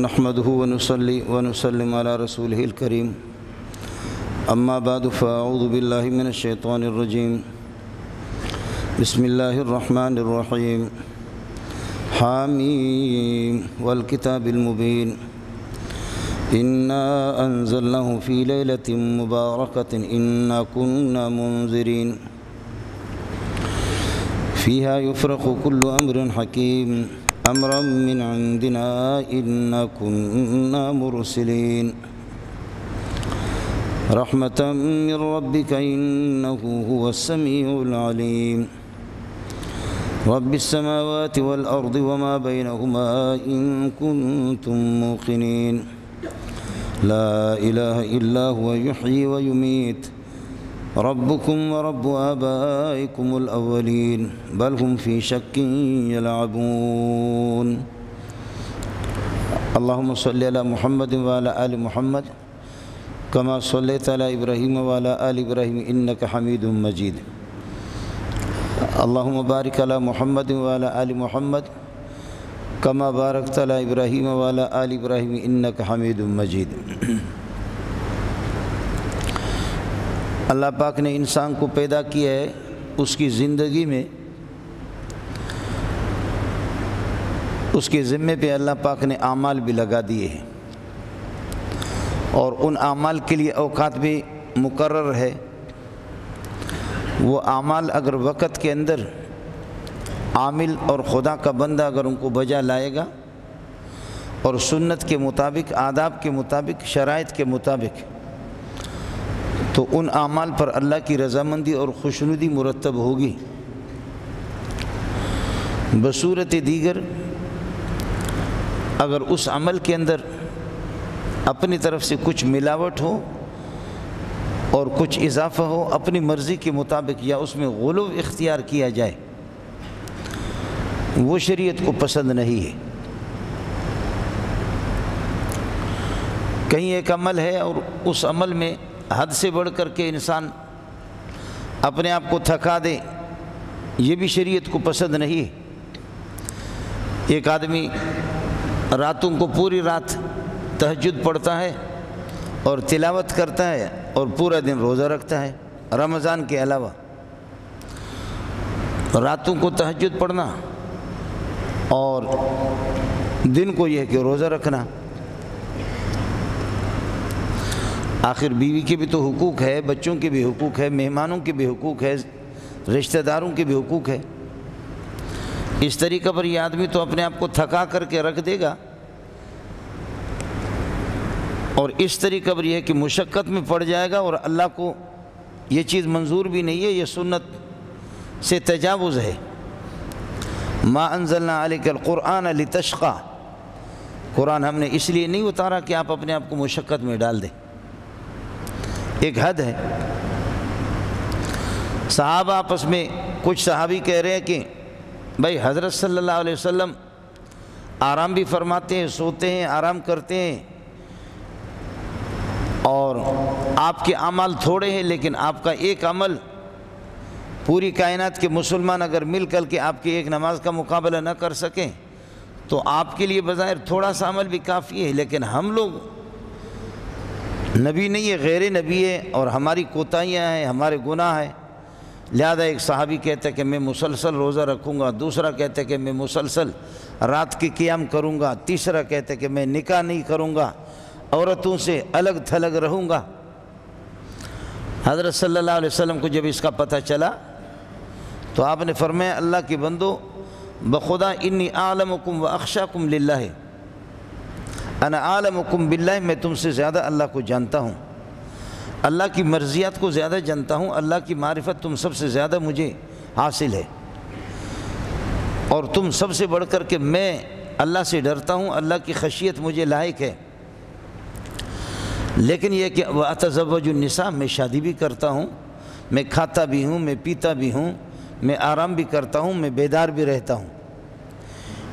نحمده ونصلي ونسلم على رسوله الكريم أما بعد فأعوذ بالله من الشيطان الرجيم بسم الله الرحمن الرحيم حاميم والكتاب المبين إنا أنزلناه في ليلة مباركة إنا كنا منذرين فيها يفرق كل أمر حكيم أمرا من عندنا إنا كنا مرسلين رحمة من ربك إنه هو السميع العليم رب السماوات والأرض وما بينهما إن كنتم موقنين لا إله إلا هو يحيي ويميت ربكم ورب آبائكم الأولين بل هم في شك يلعبون اللهم صل على محمد وعلى آل محمد كما صليت على إبراهيم وعلى آل إبراهيم إنك حميد مجيد اللهم بارك على محمد وعلى آل محمد كما باركت على إبراهيم وعلى آل إبراهيم إنك حميد مجيد اللہ پاک نے انسان کو پیدا کیا ہے، اس کی زندگی میں اس کے ذمے پہ اللہ پاک نے اعمال بھی لگا دیے ہیں اور ان اعمال کے لیے اوقات بھی مقرر ہے۔ وہ اعمال اگر وقت کے اندر عامل اور خدا کا بندہ اگر ان کو بجا لائے گا اور سنت کے مطابق، آداب کے مطابق، شرائط کے مطابق، تو ان اعمال پر اللہ کی رضامندی اور خوشنودی مرتب ہوگی۔ بصورت دیگر اگر اس عمل کے اندر اپنی طرف سے کچھ ملاوٹ ہو اور کچھ اضافہ ہو اپنی مرضی کے مطابق، یا اس میں غلو اختیار کیا جائے، وہ شریعت کو پسند نہیں ہے۔ کہیں ایک عمل ہے اور اس عمل میں حد سے بڑھ کر کے انسان اپنے آپ کو تھکا دے، یہ بھی شریعت کو پسند نہیں ہے۔ ایک آدمی راتوں کو پوری رات تہجد پڑھتا ہے اور تلاوت کرتا ہے اور پورا دن روزہ رکھتا ہے، رمضان کے علاوہ۔ راتوں کو تہجد پڑھنا اور دن کو یہ کہ روزہ رکھنا۔ آخر بیوی کے بھی تو حقوق ہے، بچوں کے بھی حقوق ہے، مہمانوں کے بھی حقوق ہے، رشتہ داروں کے بھی حقوق ہے۔ اس طریقہ پر یہ آدمی تو اپنے آپ کو تھکا کر کے رکھ دے گا، اور اس طریقہ پر یہ ہے کہ مشقت میں پڑ جائے گا، اور اللہ کو یہ چیز منظور بھی نہیں ہے، یہ سنت سے تجاوز ہے۔ ما انزلنا علیک القرآن لتشقى، قرآن ہم نے اس لیے نہیں اتارا کہ آپ اپنے آپ کو مشقت میں ڈال دیں۔ ایک حد ہے۔ صحابہ آپس میں کچھ صحابی کہہ رہے ہیں کہ بھائی حضرت صلی اللہ علیہ وسلم آرام بھی فرماتے ہیں، سوتے ہیں، آرام کرتے ہیں، اور آپ کے اعمال تھوڑے ہیں، لیکن آپ کا ایک عمل پوری کائنات کے مسلمان اگر مل کر کے آپ کی ایک نماز کا مقابلہ نہ کر سکیں تو آپ کے لیے بظاہر تھوڑا سا عمل بھی کافی ہے، لیکن ہم لوگ نبی نہیں ہے، غیر نبی ہے، اور ہماری کوتاہیاں ہیں، ہمارے گناہ ہیں۔ لہذا ایک صحابی کہتا ہے کہ میں مسلسل روزہ رکھوں گا، دوسرا کہتا ہے کہ میں مسلسل رات کی قیام کروں گا، تیسرا کہتا ہے کہ میں نکاح نہیں کروں گا، عورتوں سے الگ تھلگ رہوں گا۔ حضرت صلی اللہ علیہ وسلم کو جب اس کا پتہ چلا تو آپ نے فرمایا اللہ کے بندو بخدا انی اعلمکم و اخشاکم للہ، انا اعلمکم باللہ، میں تم سے زیادہ اللہ کو جانتا ہوں، اللہ کی مرضیات کو زیادہ جانتا ہوں، اللہ کی معرفت تم سب سے زیادہ مجھے حاصل ہے، اور تم سب سے بڑھ کر کے میں اللہ سے ڈرتا ہوں، اللہ کی خشیت مجھے لائق ہے۔ لیکن یہ کہ وَأَتَزَوَّجُ النِّسَاء، میں شادی بھی کرتا ہوں، میں کھاتا بھی ہوں، میں پیتا بھی ہوں، میں آرام بھی کرتا ہوں، میں بیدار بھی رہتا ہوں۔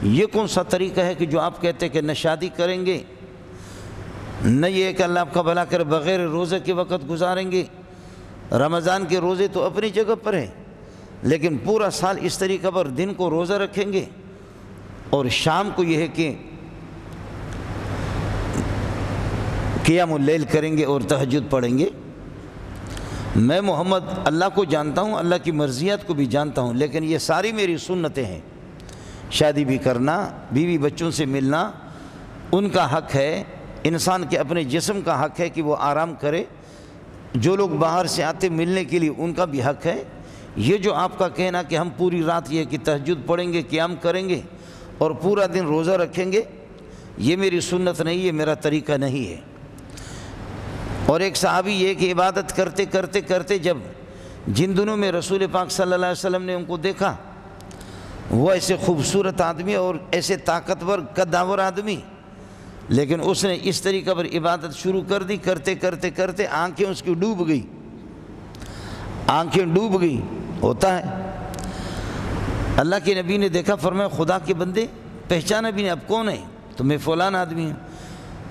یہ کون سا طریقہ ہے کہ جو آپ کہتے ہیں کہ نہ شادی کریں گے، نہ یہ کہ اللہ آپ کا بھلا کر بغیر روزے کے وقت گزاریں گے؟ رمضان کے روزے تو اپنی جگہ پر ہیں، لیکن پورا سال اس طریقہ پر دن کو روزہ رکھیں گے اور شام کو یہ ہے کہ قیام اللیل کریں گے اور تہجد پڑھیں گے۔ میں محمد اللہ کو جانتا ہوں، اللہ کی مرضیات کو بھی جانتا ہوں، لیکن یہ ساری میری سنتیں ہیں۔ شادی بھی کرنا، بیوی بچوں سے ملنا ان کا حق ہے، انسان کے اپنے جسم کا حق ہے کہ وہ آرام کرے، جو لوگ باہر سے آتے ملنے کے لیے ان کا بھی حق ہے۔ یہ جو آپ کا کہنا کہ ہم پوری رات یہ کہ تہجد پڑھیں گے، قیام کریں گے اور پورا دن روزہ رکھیں گے، یہ میری سنت نہیں، یہ میرا طریقہ نہیں ہے۔ اور ایک صحابی یہ کہ عبادت کرتے کرتے کرتے جب جن دنوں میں رسول پاک صلی اللہ علیہ وسلم نے ان کو دیکھا، وہ ایسے خوبصورت آدمی اور ایسے طاقتور قداور آدمی، لیکن اس نے اس طریقہ پر عبادت شروع کر دی، کرتے کرتے کرتے آنکھیں اس کی ڈوب گئی، آنکھیں ڈوب گئی۔ ہوتا ہے، اللہ کے نبی نے دیکھا، فرمایا خدا کے بندے پہچانا بھی نہیں، اب کون ہے؟ تو میں فلان آدمی ہوں۔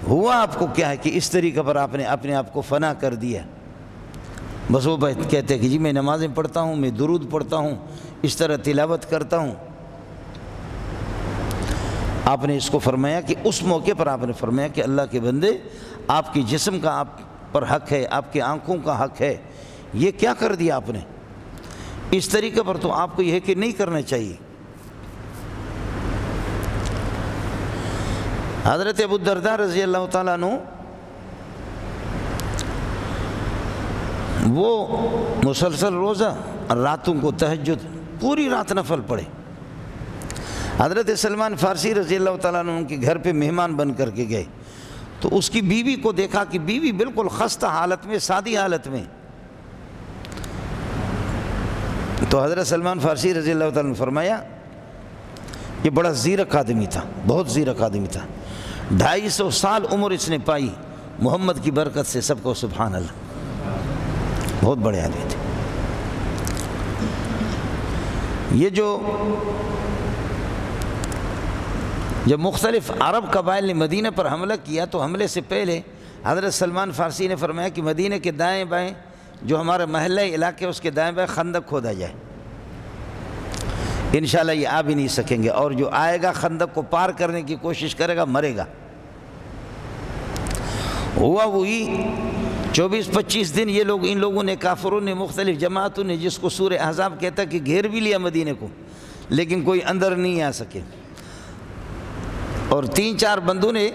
ہوا آپ کو کیا ہے کہ اس طریقہ پر آپ نے اپنے آپ کو فنا کر دیا؟ بس وہ کہتے ہیں کہ جی میں نمازیں پڑھتا ہوں، میں درود پڑھتا ہوں، اس طرح تلاوت کرتا ہوں۔ آپ نے اس کو فرمایا کہ اس موقع پر آپ نے فرمایا کہ اللہ کے بندے آپ کے جسم کا آپ پر حق ہے، آپ کی آنکھوں کا حق ہے، یہ کیا کر دیا آپ نے؟ اس طریقے پر تو آپ کو یہ ہے کہ نہیں کرنا چاہیے۔ حضرت ابو الدرداء رضی اللہ تعالیٰ عنہ وہ مسلسل روزہ، راتوں کو تہجد، پوری رات نفل پڑھے۔ حضرت سلمان فارسی رضی اللہ تعالیٰ عنہ ان کے گھر پہ مہمان بن کر کے گئے، تو اس کی بیوی کو دیکھا کہ بیوی بالکل خستہ حالت میں، سادی حالت میں۔ تو حضرت سلمان فارسی رضی اللہ تعالیٰ نے فرمایا، یہ بڑا زیرک آدمی تھا، بہت زیرک آدمی تھا، 250 سال عمر اس نے پائی محمد کی برکت سے، سب کو سبحان اللہ، بہت بڑے آدمی تھے۔ یہ جب مختلف عرب قبائل نے مدینہ پر حملہ کیا تو حملے سے پہلے حضرت سلمان فارسی نے فرمایا کہ مدینہ کے دائیں بائیں جو ہمارا محلہ علاقے اس کے دائیں بائیں خندق کھودا جائے، انشاءاللہ یہ آ بھی نہیں سکیں گے، اور جو آئے گا خندق کو پار کرنے کی کوشش کرے گا مرے گا۔ ہوا وہی 24-25 دن یہ لوگ، ان لوگوں نے، کافروں نے، مختلف جماعتوں نے، جس کو سورہ احزاب کہتا کہ گھیر بھی لیا مدینہ کو، لیکن کوئی اندر نہیں آ سکے، اور 3-4 بندوں نے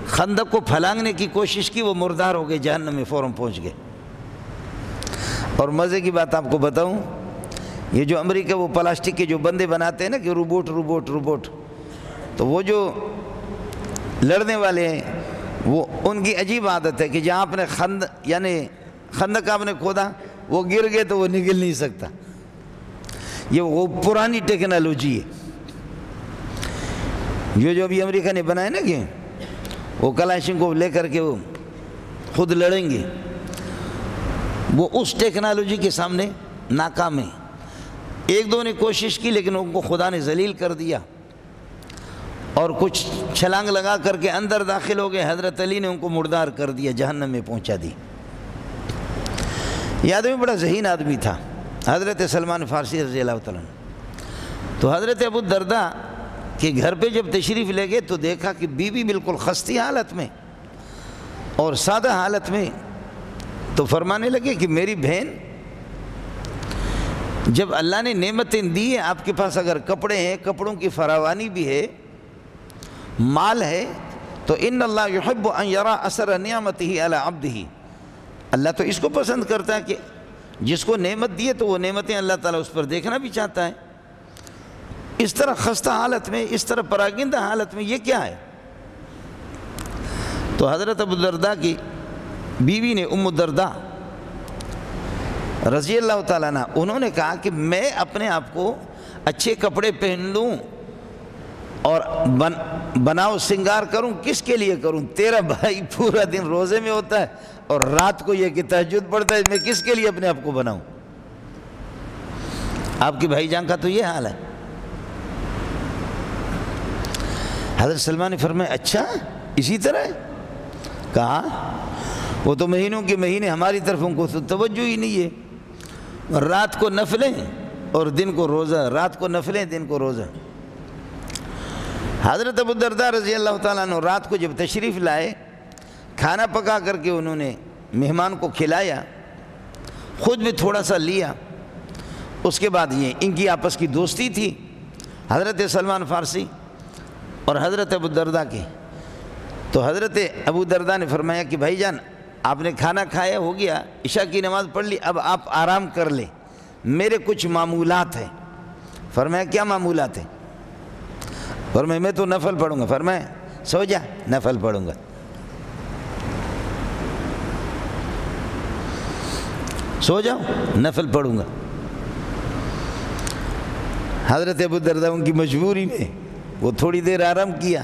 خندق کو پھلانگنے کی کوشش کی، وہ مردار ہو گئے، جہنم میں فوراً پہنچ گئے۔ اور مزے کی بات آپ کو بتاؤں، یہ جو امریکہ وہ پلاسٹک کے جو بندے بناتے ہیں نا کہ روبوٹ، تو وہ جو لڑنے والے ہیں، وہ ان کی عجیب عادت ہے کہ جہاں آپ نے خندق آپ نے کھودا، وہ گر گئے تو وہ نکل نہیں سکتا۔ یہ وہ پرانی ٹیکنالوجی ہے، جو ابھی امریکہ نے بنائے نا کہ وہ کلاشن کو لے کر کے وہ خود لڑیں گے، وہ اس ٹیکنالوجی کے سامنے ناکام ہے۔ 1-2 نے کوشش کی لیکن ان کو خدا نے ذلیل کر دیا، اور کچھ چھلانگ لگا کر کے اندر داخل ہو گئے، حضرت علی نے ان کو مردار کر دیا، جہنم میں پہنچا دی۔ یہ آدمی بڑا ذہین آدمی تھا، حضرت سلمان فارسی رضی اللہ تعالیٰ عنہ۔ تو حضرت ابو الدرداء کے گھر پہ جب تشریف لے گئے تو دیکھا کہ بیوی بالکل خستی حالت میں اور سادہ حالت میں، تو فرمانے لگے کہ میری بہن، جب اللہ نے نعمتیں دی ہیں آپ کے پاس، اگر کپڑے ہیں، کپڑوں کی فراوانی بھی ہے، مال ہے، تو ان اللہ یحب ان یرا اثر نعمتہ علی عبدہ، اللہ تو اس کو پسند کرتا ہے کہ جس کو نعمت دی ہے تو وہ نعمتیں اللہ تعالیٰ اس پر دیکھنا بھی چاہتا ہے۔ اس طرح خستہ حالت میں، اس طرح پراگندہ حالت میں یہ کیا ہے؟ تو حضرت ابو الدرداء کی بیوی نے، ام الدرداء رضی اللہ تعالیٰ عنہ، انہوں نے کہا کہ میں اپنے آپ کو اچھے کپڑے پہن لوں اور بناؤ سنگار کروں، کس کے لیے کروں؟ تیرا بھائی پورا دن روزے میں ہوتا ہے اور رات کو یہ کہ تہجد پڑھتا ہے، میں کس کے لیے اپنے آپ کو بناؤں؟ آپ کے بھائی جان کا تو یہ حال ہے۔ حضرت سلمان نے فرمایا اچھا اسی طرح ہے؟ کہا وہ تو مہینوں کے مہینے ہماری طرف ان کو توجہ ہی نہیں ہے، رات کو نفلیں اور دن کو روزہ، رات کو نفلیں دن کو روزہ۔ حضرت ابو الدرداء رضی اللہ تعالیٰ عنہ رات کو جب تشریف لائے کھانا پکا کر کے انہوں نے مہمان کو کھلایا، خود بھی تھوڑا سا لیا۔ اس کے بعد یہ ان کی آپس کی دوستی تھی، حضرت سلمان فارسی اور حضرت ابو الدرداء کی۔ تو حضرت ابو الدرداء نے فرمایا کہ بھائی جان آپ نے کھانا کھایا، ہو گیا، عشاء کی نماز پڑھ لی، اب آپ آرام کر لیں، میرے کچھ معمولات ہیں۔ فرمایا کیا معمولات ہیں؟ فرمایا میں تو نفل پڑھوں گا۔ فرمایا سو جا، نفل پڑھوں گا۔ سو جاؤ، نفل پڑھوں گا۔ حضرت ابو الدرداء ان کی مجبوری میں وہ تھوڑی دیر آرام کیا،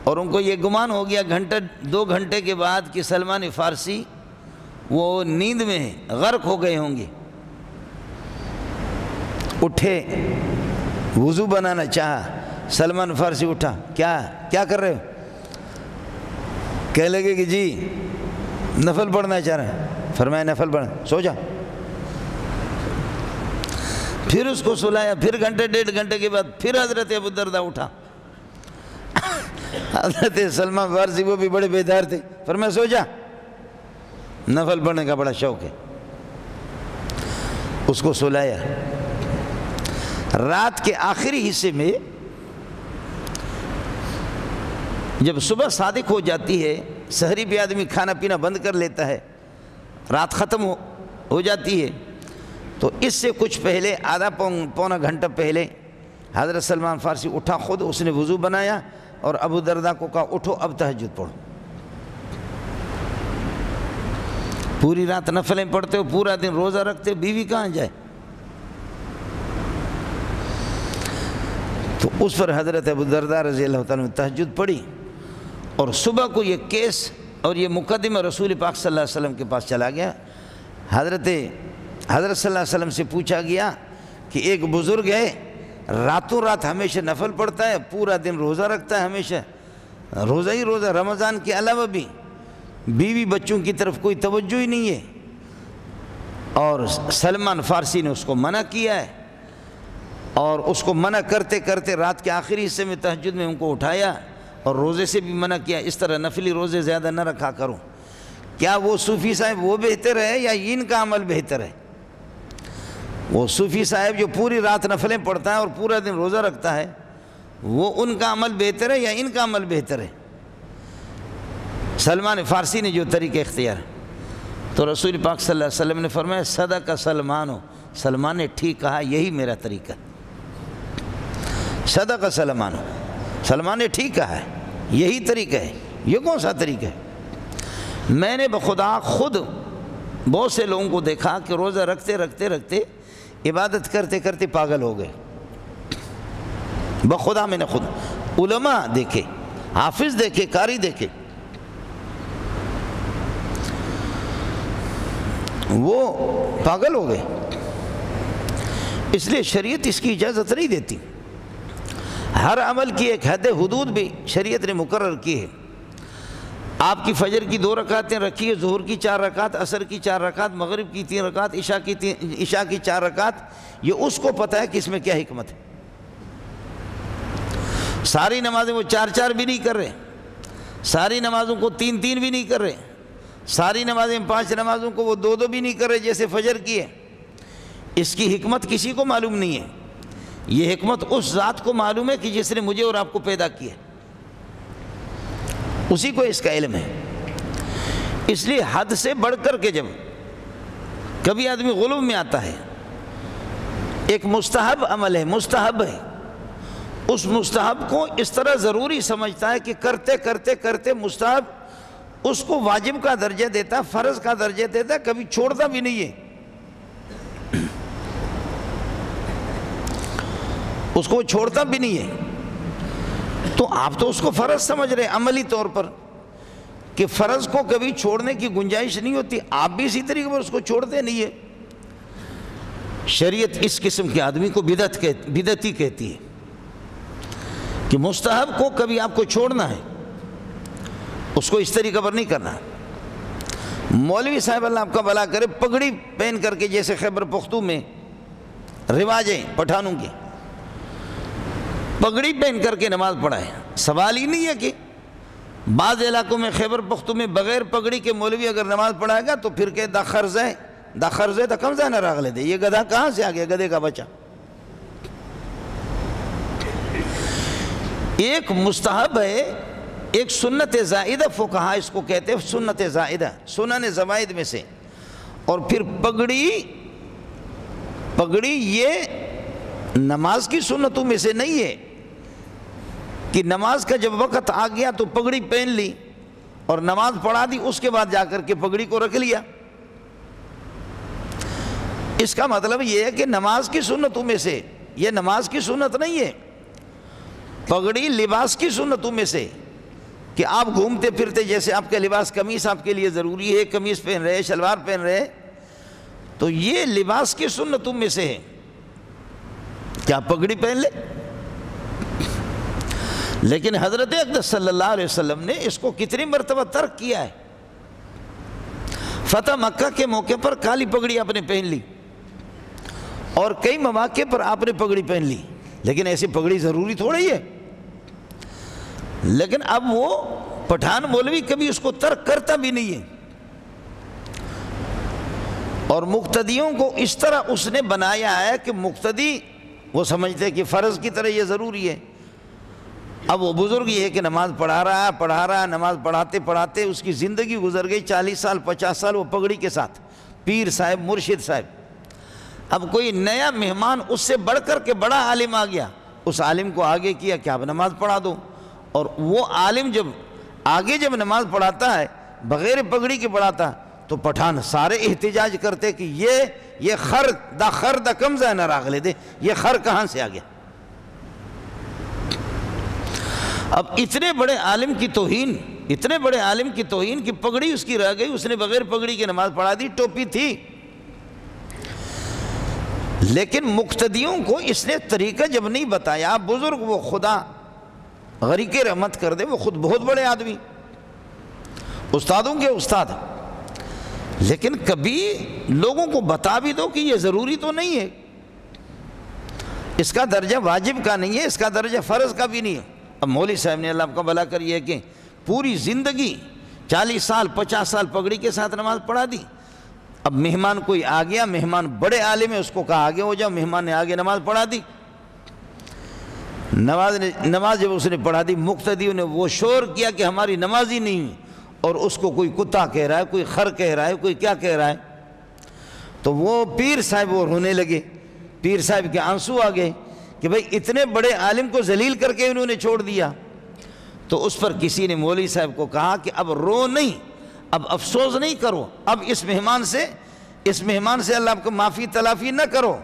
اور ان کو یہ گمان ہو گیا گھنٹہ 2 گھنٹے کے بعد کہ سلمان فارسی وہ نیند میں غرق ہو گئے ہوں گے۔ اٹھے، وضو بنانا چاہا، سلمان فارسی اٹھا، کیا کر رہے ہو؟ کہنے لگے کہ جی نفل پڑھنا چاہ رہے ہیں۔ فرمایا نفل پڑھنا، سو جا۔ پھر اس کو سلایا، پھر گھنٹے 1.5 گھنٹے کے بعد پھر حضرت ابو الدرداء اٹھا۔ حضرت سلمان فارسی وہ بھی بڑے بیدار تھے، فرمایا سو جا، نفل پڑھنے کا بڑا شوق ہے۔ اس کو سلایا۔ رات کے آخری حصے میں جب صبح صادق ہو جاتی ہے، سحری پہ آدمی کھانا پینا بند کر لیتا ہے، رات ختم ہو جاتی ہے، تو اس سے کچھ پہلے آدھا پونا گھنٹہ پہلے حضرت سلمان فارسی اٹھا، خود اس نے وضو بنایا اور ابو الدرداء کو کہا اٹھو اب تہجد پڑھو۔ پوری رات نفلیں پڑھتے ہو، پورا دن روزہ رکھتے ہو، بیوی کہاں جائے؟ تو اس پر حضرت ابو الدرداء رضی اللہ تعالیٰ نے تہجد پڑھی، اور صبح کو یہ کیس اور یہ مقدمہ رسول پاک صلی اللہ علیہ وسلم کے پاس چلا گیا۔ حضرت صلی اللہ علیہ وسلم سے پوچھا گیا کہ ایک بزرگ ہے، راتوں رات ہمیشہ نفل پڑھتا ہے، پورا دن روزہ رکھتا ہے، ہمیشہ روزہ ہی روزہ، رمضان کے علاوہ بھی بیوی بچوں کی طرف کوئی توجہ ہی نہیں ہے، اور سلمان فارسی نے اس کو منع کیا ہے، اور اس کو منع کرتے کرتے رات کے آخری حصے میں تہجد میں ان کو اٹھایا اور روزے سے بھی منع کیا، اس طرح نفلی روزے زیادہ نہ رکھا کرو۔ کیا وہ صوفی صاحب وہ بہتر ہے یا ان کا عمل بہتر ہے؟ وہ صوفی صاحب جو پوری رات نفلیں پڑھتا ہے اور پورا دن روزہ رکھتا ہے، وہ ان کا عمل بہتر ہے یا ان کا عمل بہتر ہے؟ سلمان فارسی نے جو طریقہ اختیار، تو رسول پاک صلی اللہ علیہ وسلم نے فرمایا صدق سلمان ہو، سلمان نے ٹھیک کہا، یہی میرا طریقہ۔ صدق سلمان ہو، سلمان نے ٹھیک کہا ہے، یہی طریقہ ہے۔ یہ کون سا طریقہ ہے؟ میں نے بخدا خود بہت سے لوگوں کو دیکھا کہ روزہ رکھتے رکھتے رکھتے عبادت کرتے کرتے پاگل ہو گئے۔ بخدا میں نے خود علماء دیکھے، حافظ دیکھے، قاری دیکھے، وہ پاگل ہو گئے۔ اس لیے شریعت اس کی اجازت نہیں دیتی۔ ہر عمل کی ایک حد حدود بھی شریعت نے مقرر کی ہے۔ آپ کی فجر کی 2 رکعتیں رکھی ہے، ظہر کی 4 رکعت، عصر کی 4 رکعت، مغرب کی 3 رکعت، عشاء کی 4 رکعت، یہ اس کو پتہ ہے کہ اس میں کیا حکمت ہے۔ ساری نمازیں وہ 4 بھی نہیں کر رہے، ساری نمازوں کو 3 بھی نہیں کر رہے، ساری نمازیں 5 نمازوں کو وہ 2 بھی نہیں کر رہے جیسے فجر کی ہے۔ اس کی حکمت کسی کو معلوم نہیں ہے، یہ حکمت اس ذات کو معلوم ہے کہ جس نے مجھے اور آپ کو پیدا کیا، اسی کو اس کا علم ہے۔ اس لیے حد سے بڑھ کر کے جب کبھی آدمی غلو میں آتا ہے، ایک مستحب عمل ہے، مستحب ہے، اس مستحب کو اس طرح ضروری سمجھتا ہے کہ کرتے کرتے کرتے مستحب اس کو واجب کا درجہ دیتا، فرض کا درجہ دیتا، کبھی چھوڑتا بھی نہیں ہے، اس کو چھوڑتا بھی نہیں ہے۔ تو آپ تو اس کو فرض سمجھ رہے عملی طور پر کہ فرض کو کبھی چھوڑنے کی گنجائش نہیں ہوتی، آپ بھی اسی طریقے پر اس کو چھوڑتے نہیں ہے۔ شریعت اس قسم کے آدمی کو بدعتی کہتی ہے کہ مستحب کو کبھی آپ کو چھوڑنا ہے، اس کو اس طریقے پر نہیں کرنا۔ مولوی صاحب اللہ آپ کا بھلا کرے، پگڑی پہن کر کے، جیسے خیبر پختون میں رواج ہے پٹھانوں کی، پگڑی پہن کر کے نماز پڑھائے، سوال ہی نہیں ہے کہ بعض علاقوں میں خیبر پختو میں بغیر پگڑی کے مولوی اگر نماز پڑھائے گا تو پھر کہ دا خرز ہے دا کم نہ راغلے دے، یہ گدھا کہاں سے آ گیا، گدھے کا بچہ۔ ایک مستحب ہے، ایک سنت زائدہ فقہا اس کو کہتے ہیں، سنت زائدہ سنن زوائد میں سے۔ اور پھر پگڑی یہ نماز کی سنتوں میں سے نہیں ہے کہ نماز کا جب وقت آ گیا تو پگڑی پہن لی اور نماز پڑھا دی، اس کے بعد جا کر کے پگڑی کو رکھ لیا۔ اس کا مطلب یہ ہے کہ نماز کی سنتوں میں سے، یہ نماز کی سنت نہیں ہے، پگڑی لباس کی سنتوں میں سے، کہ آپ گھومتے پھرتے جیسے آپ کا لباس قمیص آپ کے لیے ضروری ہے، قمیص پہن رہے، شلوار پہن رہے، تو یہ لباس کی سنتوں میں سے ہے کہ آپ پگڑی پہن لیں۔ لیکن حضرت اقدس صلی اللہ علیہ وسلم نے اس کو کتنی مرتبہ ترک کیا ہے۔ فتح مکہ کے موقع پر کالی پگڑی آپ نے پہن لی اور کئی مواقع پر آپ نے پگڑی پہن لی، لیکن ایسی پگڑی ضروری تھوڑی ہے۔ لیکن اب وہ پٹھان مولوی کبھی اس کو ترک کرتا بھی نہیں ہے، اور مقتدیوں کو اس طرح اس نے بنایا ہے کہ مقتدی وہ سمجھتے کہ فرض کی طرح یہ ضروری ہے۔ اب وہ بزرگ یہ ہے کہ نماز پڑھا رہا ہے، نماز پڑھاتے پڑھاتے اس کی زندگی گزر گئی 40 سال 50 سال وہ پگڑی کے ساتھ، پیر صاحب مرشد صاحب۔ اب کوئی نیا مہمان اس سے بڑھ کر کے بڑا عالم آ گیا، اس عالم کو آگے کیا کہ آپ نماز پڑھا دو، اور وہ عالم جب آگے جب نماز پڑھاتا ہے بغیر پگڑی کے پڑھاتا تو پٹھان سارے احتجاج کرتے کہ یہ خر دا کمزہ نہ راغلے دے، یہ خر کہاں سے آ گیا۔ اب اتنے بڑے عالم کی توہین کہ پگڑی اس کی رہ گئی، اس نے بغیر پگڑی کی نماز پڑھا دی، ٹوپی تھی۔ لیکن مقتدیوں کو اس نے طریقہ جب نہیں بتایا، بزرگ وہ خدا غریق رحمت کر دے، وہ خود بہت بڑے آدمی، استادوں کے استاد، لیکن کبھی لوگوں کو بتا بھی دو کہ یہ ضروری تو نہیں ہے، اس کا درجہ واجب کا نہیں ہے، اس کا درجہ فرض کا بھی نہیں ہے۔ اب مولوی صاحب نے اللہ آپ کا بھلا کر یہ کہ پوری زندگی 40 سال 50 سال پگڑی کے ساتھ نماز پڑھا دی۔ اب مہمان کوئی آ گیا، مہمان بڑے عالم ہے، اس کو کہا آگے ہو جاؤ، مہمان نے آگے نماز پڑھا دی۔ نماز جب اس نے پڑھا دی، مقتدیوں نے وہ شور کیا کہ ہماری نماز ہی نہیں ہوئی، اور اس کو کوئی کتا کہہ رہا ہے، کوئی خر کہہ رہا ہے، کوئی کیا کہہ رہا ہے۔ تو وہ پیر صاحب وہ رونے لگے، پیر صاحب کے آنسو آ گئے کہ بھئی اتنے بڑے عالم کو ذلیل کر کے انہوں نے چھوڑ دیا۔ تو اس پر کسی نے مولوی صاحب کو کہا کہ اب رو نہیں، اب افسوس نہیں کرو، اب اس مہمان سے اللہ آپ کو معافی تلافی نہ کرو،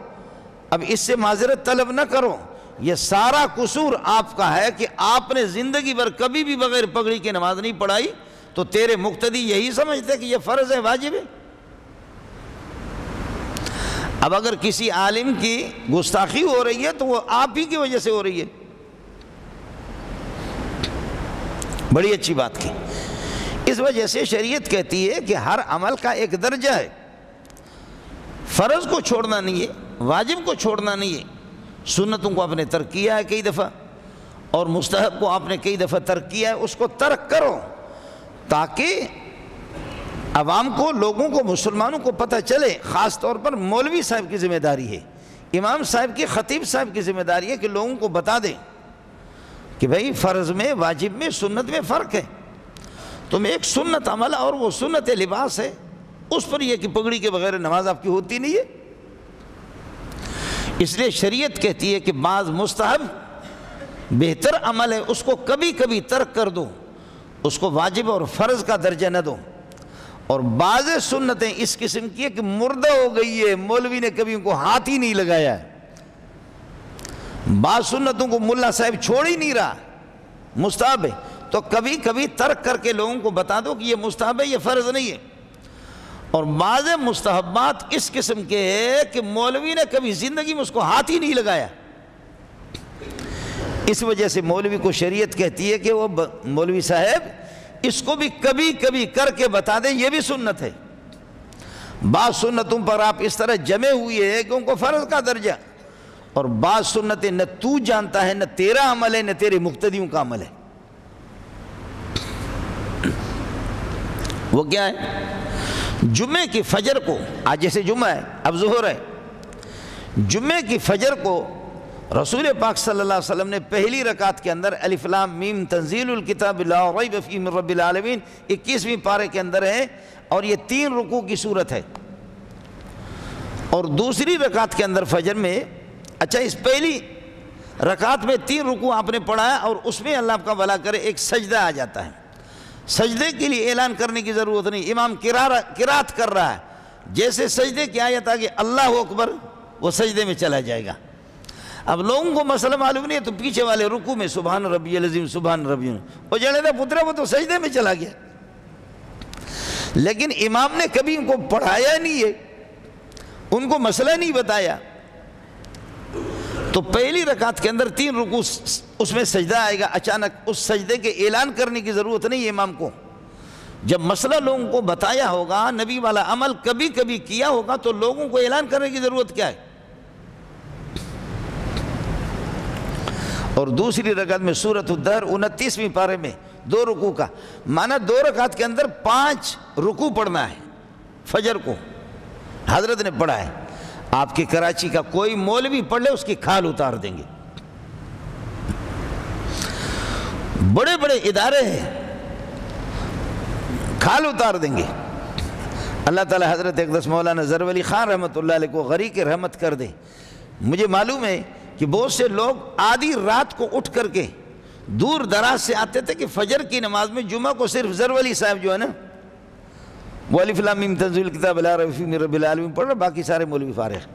اب اس سے معذرت طلب نہ کرو، یہ سارا قصور آپ کا ہے کہ آپ نے زندگی بھر کبھی بھی بغیر پگڑی کی نماز نہیں پڑھائی، تو تیرے مقتدی یہی سمجھتے کہ یہ فرض ہے، واجب ہے۔ اب اگر کسی عالم کی گستاخی ہو رہی ہے تو وہ آپ ہی کی وجہ سے ہو رہی ہے۔ بڑی اچھی بات کی۔ اس وجہ سے شریعت کہتی ہے کہ ہر عمل کا ایک درجہ ہے، فرض کو چھوڑنا نہیں ہے، واجب کو چھوڑنا نہیں ہے۔ سنتوں کو آپ نے ترک کیا ہے کئی دفعہ، اور مستحب کو آپ نے کئی دفعہ ترک کیا ہے، اس کو ترک کرو تاکہ عوام کو، لوگوں کو، مسلمانوں کو پتہ چلے۔ خاص طور پر مولوی صاحب کی ذمہ داری ہے، امام صاحب کی، خطیب صاحب کی ذمہ داری ہے کہ لوگوں کو بتا دیں کہ بھئی فرض میں، واجب میں، سنت میں فرق ہے۔ تم ایک سنت عمل اور وہ سنت لباس ہے، اس پر یہ کہ پگڑی کے بغیر نماز آپ کی ہوتی نہیں ہے۔ اس لیے شریعت کہتی ہے کہ بعض مستحب بہتر عمل ہے، اس کو کبھی کبھی ترک کر دو، اس کو واجب اور فرض کا درجہ نہ دو۔ اور بعض سنتیں اس قسم کی ہے کہ مردہ ہو گئی ہے، مولوی نے کبھی ان کو ہاتھ ہی نہیں لگایا ہے۔ بعض سنتوں کو ملا صاحب چھوڑ ہی نہیں رہا، مستحب ہے، تو کبھی کبھی ترک کر کے لوگوں کو بتا دو کہ یہ مستحب ہے، یہ فرض نہیں ہے۔ اور بعض مستحبات اس قسم کے ہیں کہ مولوی نے کبھی زندگی میں اس کو ہاتھ ہی نہیں لگایا۔ اس وجہ سے مولوی کو شریعت کہتی ہے کہ وہ مولوی صاحب اس کو بھی کبھی کبھی کر کے بتا دیں، یہ بھی سنت ہے۔ بعض سنتوں پر آپ اس طرح جمے ہوئے ہیں کہ ان کو فرض کا درجہ، اور بعض سنتیں نہ تو جانتا ہے، نہ تیرا عمل ہے، نہ تیرے مقتدیوں کا عمل ہے۔ وہ کیا ہے؟ جمعے کی فجر کو، آج جیسے جمعہ ہے، اب ظہر ہے، جمعے کی فجر کو رسول پاک صلی اللہ علیہ وسلم نے پہلی رکعت کے اندر الف لام میم تنزیل الکتاب لا ریب فیہ من رب العالمین 21ویں پارے کے اندر ہے، اور یہ 3 رکوع کی صورت ہے۔ اور دوسری رکعت کے اندر فجر میں، اچھا اس پہلی رکعت میں 3 رکوع آپ نے پڑھا ہے، اور اس میں اللہ آپ کا بھلا کرے ایک سجدہ آ جاتا ہے۔ سجدے کے لیے اعلان کرنے کی ضرورت نہیں، امام قرات کر رہا ہے، جیسے سجدے کی آیت آگے اللہ اکبر، وہ سجدے میں چلا جائے گا۔ اب لوگوں کو مسئلہ معلوم نہیں ہے تو پیچھے والے رکوع میں سبحان ربی العظیم سبحان ربی، وہ جڑے تھا پترا وہ تو سجدے میں چلا گیا، لیکن امام نے کبھی ان کو پڑھایا نہیں ہے، ان کو مسئلہ نہیں بتایا۔ تو پہلی رکعت کے اندر 3 رکوع، اس میں سجدہ آئے گا، اچانک اس سجدے کے اعلان کرنے کی ضرورت نہیں ہے امام کو۔ جب مسئلہ لوگوں کو بتایا ہوگا، نبی والا عمل کبھی کبھی کیا ہوگا، تو لوگوں کو اعلان کرنے کی ضرورت کیا ہے؟ اور دوسری رکعت میں سورۃ الدہر 29ویں پارے میں 2 رکوع کا معنی 2 رکعت کے اندر 5 رکوع پڑھنا ہے فجر کو، حضرت نے پڑھا ہے۔ آپ کے کراچی کا کوئی مولوی پڑھ لے اس کی کھال اتار دیں گے، بڑے بڑے ادارے ہیں، کھال اتار دیں گے۔ اللہ تعالی حضرت اقدس مولانا ظفر علی خان رحمۃ اللہ علیہ کو غریق رحمت کر دے۔ مجھے معلوم ہے کہ بہت سے لوگ آدھی رات کو اٹھ کر کے دور دراز سے آتے تھے کہ فجر کی نماز میں جمعہ کو صرف ظفر علی صاحب جو ہے نا وہ الف لام میم تنزیل الکتاب لا ریب فیہ من رب العالمین پڑھ رہے، باقی سارے مولوی فارغ۔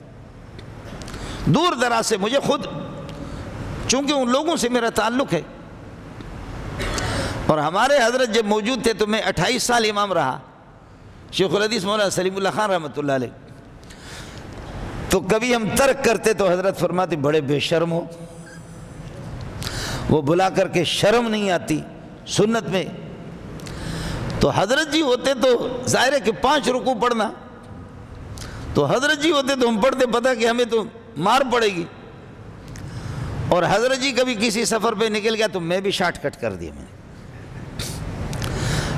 دور دراز سے مجھے خود، چونکہ ان لوگوں سے میرا تعلق ہے، اور ہمارے حضرت جب موجود تھے تو میں 28 سال امام رہا، شیخ الحدیث مولانا سلیم اللہ خان رحمۃ اللہ علیہ، تو کبھی ہم ترک کرتے تو حضرت فرماتے بڑے بے شرم ہو، وہ بلا کر کے شرم نہیں آتی سنت میں۔ تو حضرت جی ہوتے تو ظاہر ہے کہ 5 رکوع پڑھنا، تو حضرت جی ہوتے تو ہم پڑھتے، پتہ کہ ہمیں تو مار پڑے گی، اور حضرت جی کبھی کسی سفر پہ نکل گیا تو میں بھی شارٹ کٹ کر دیا میں نے۔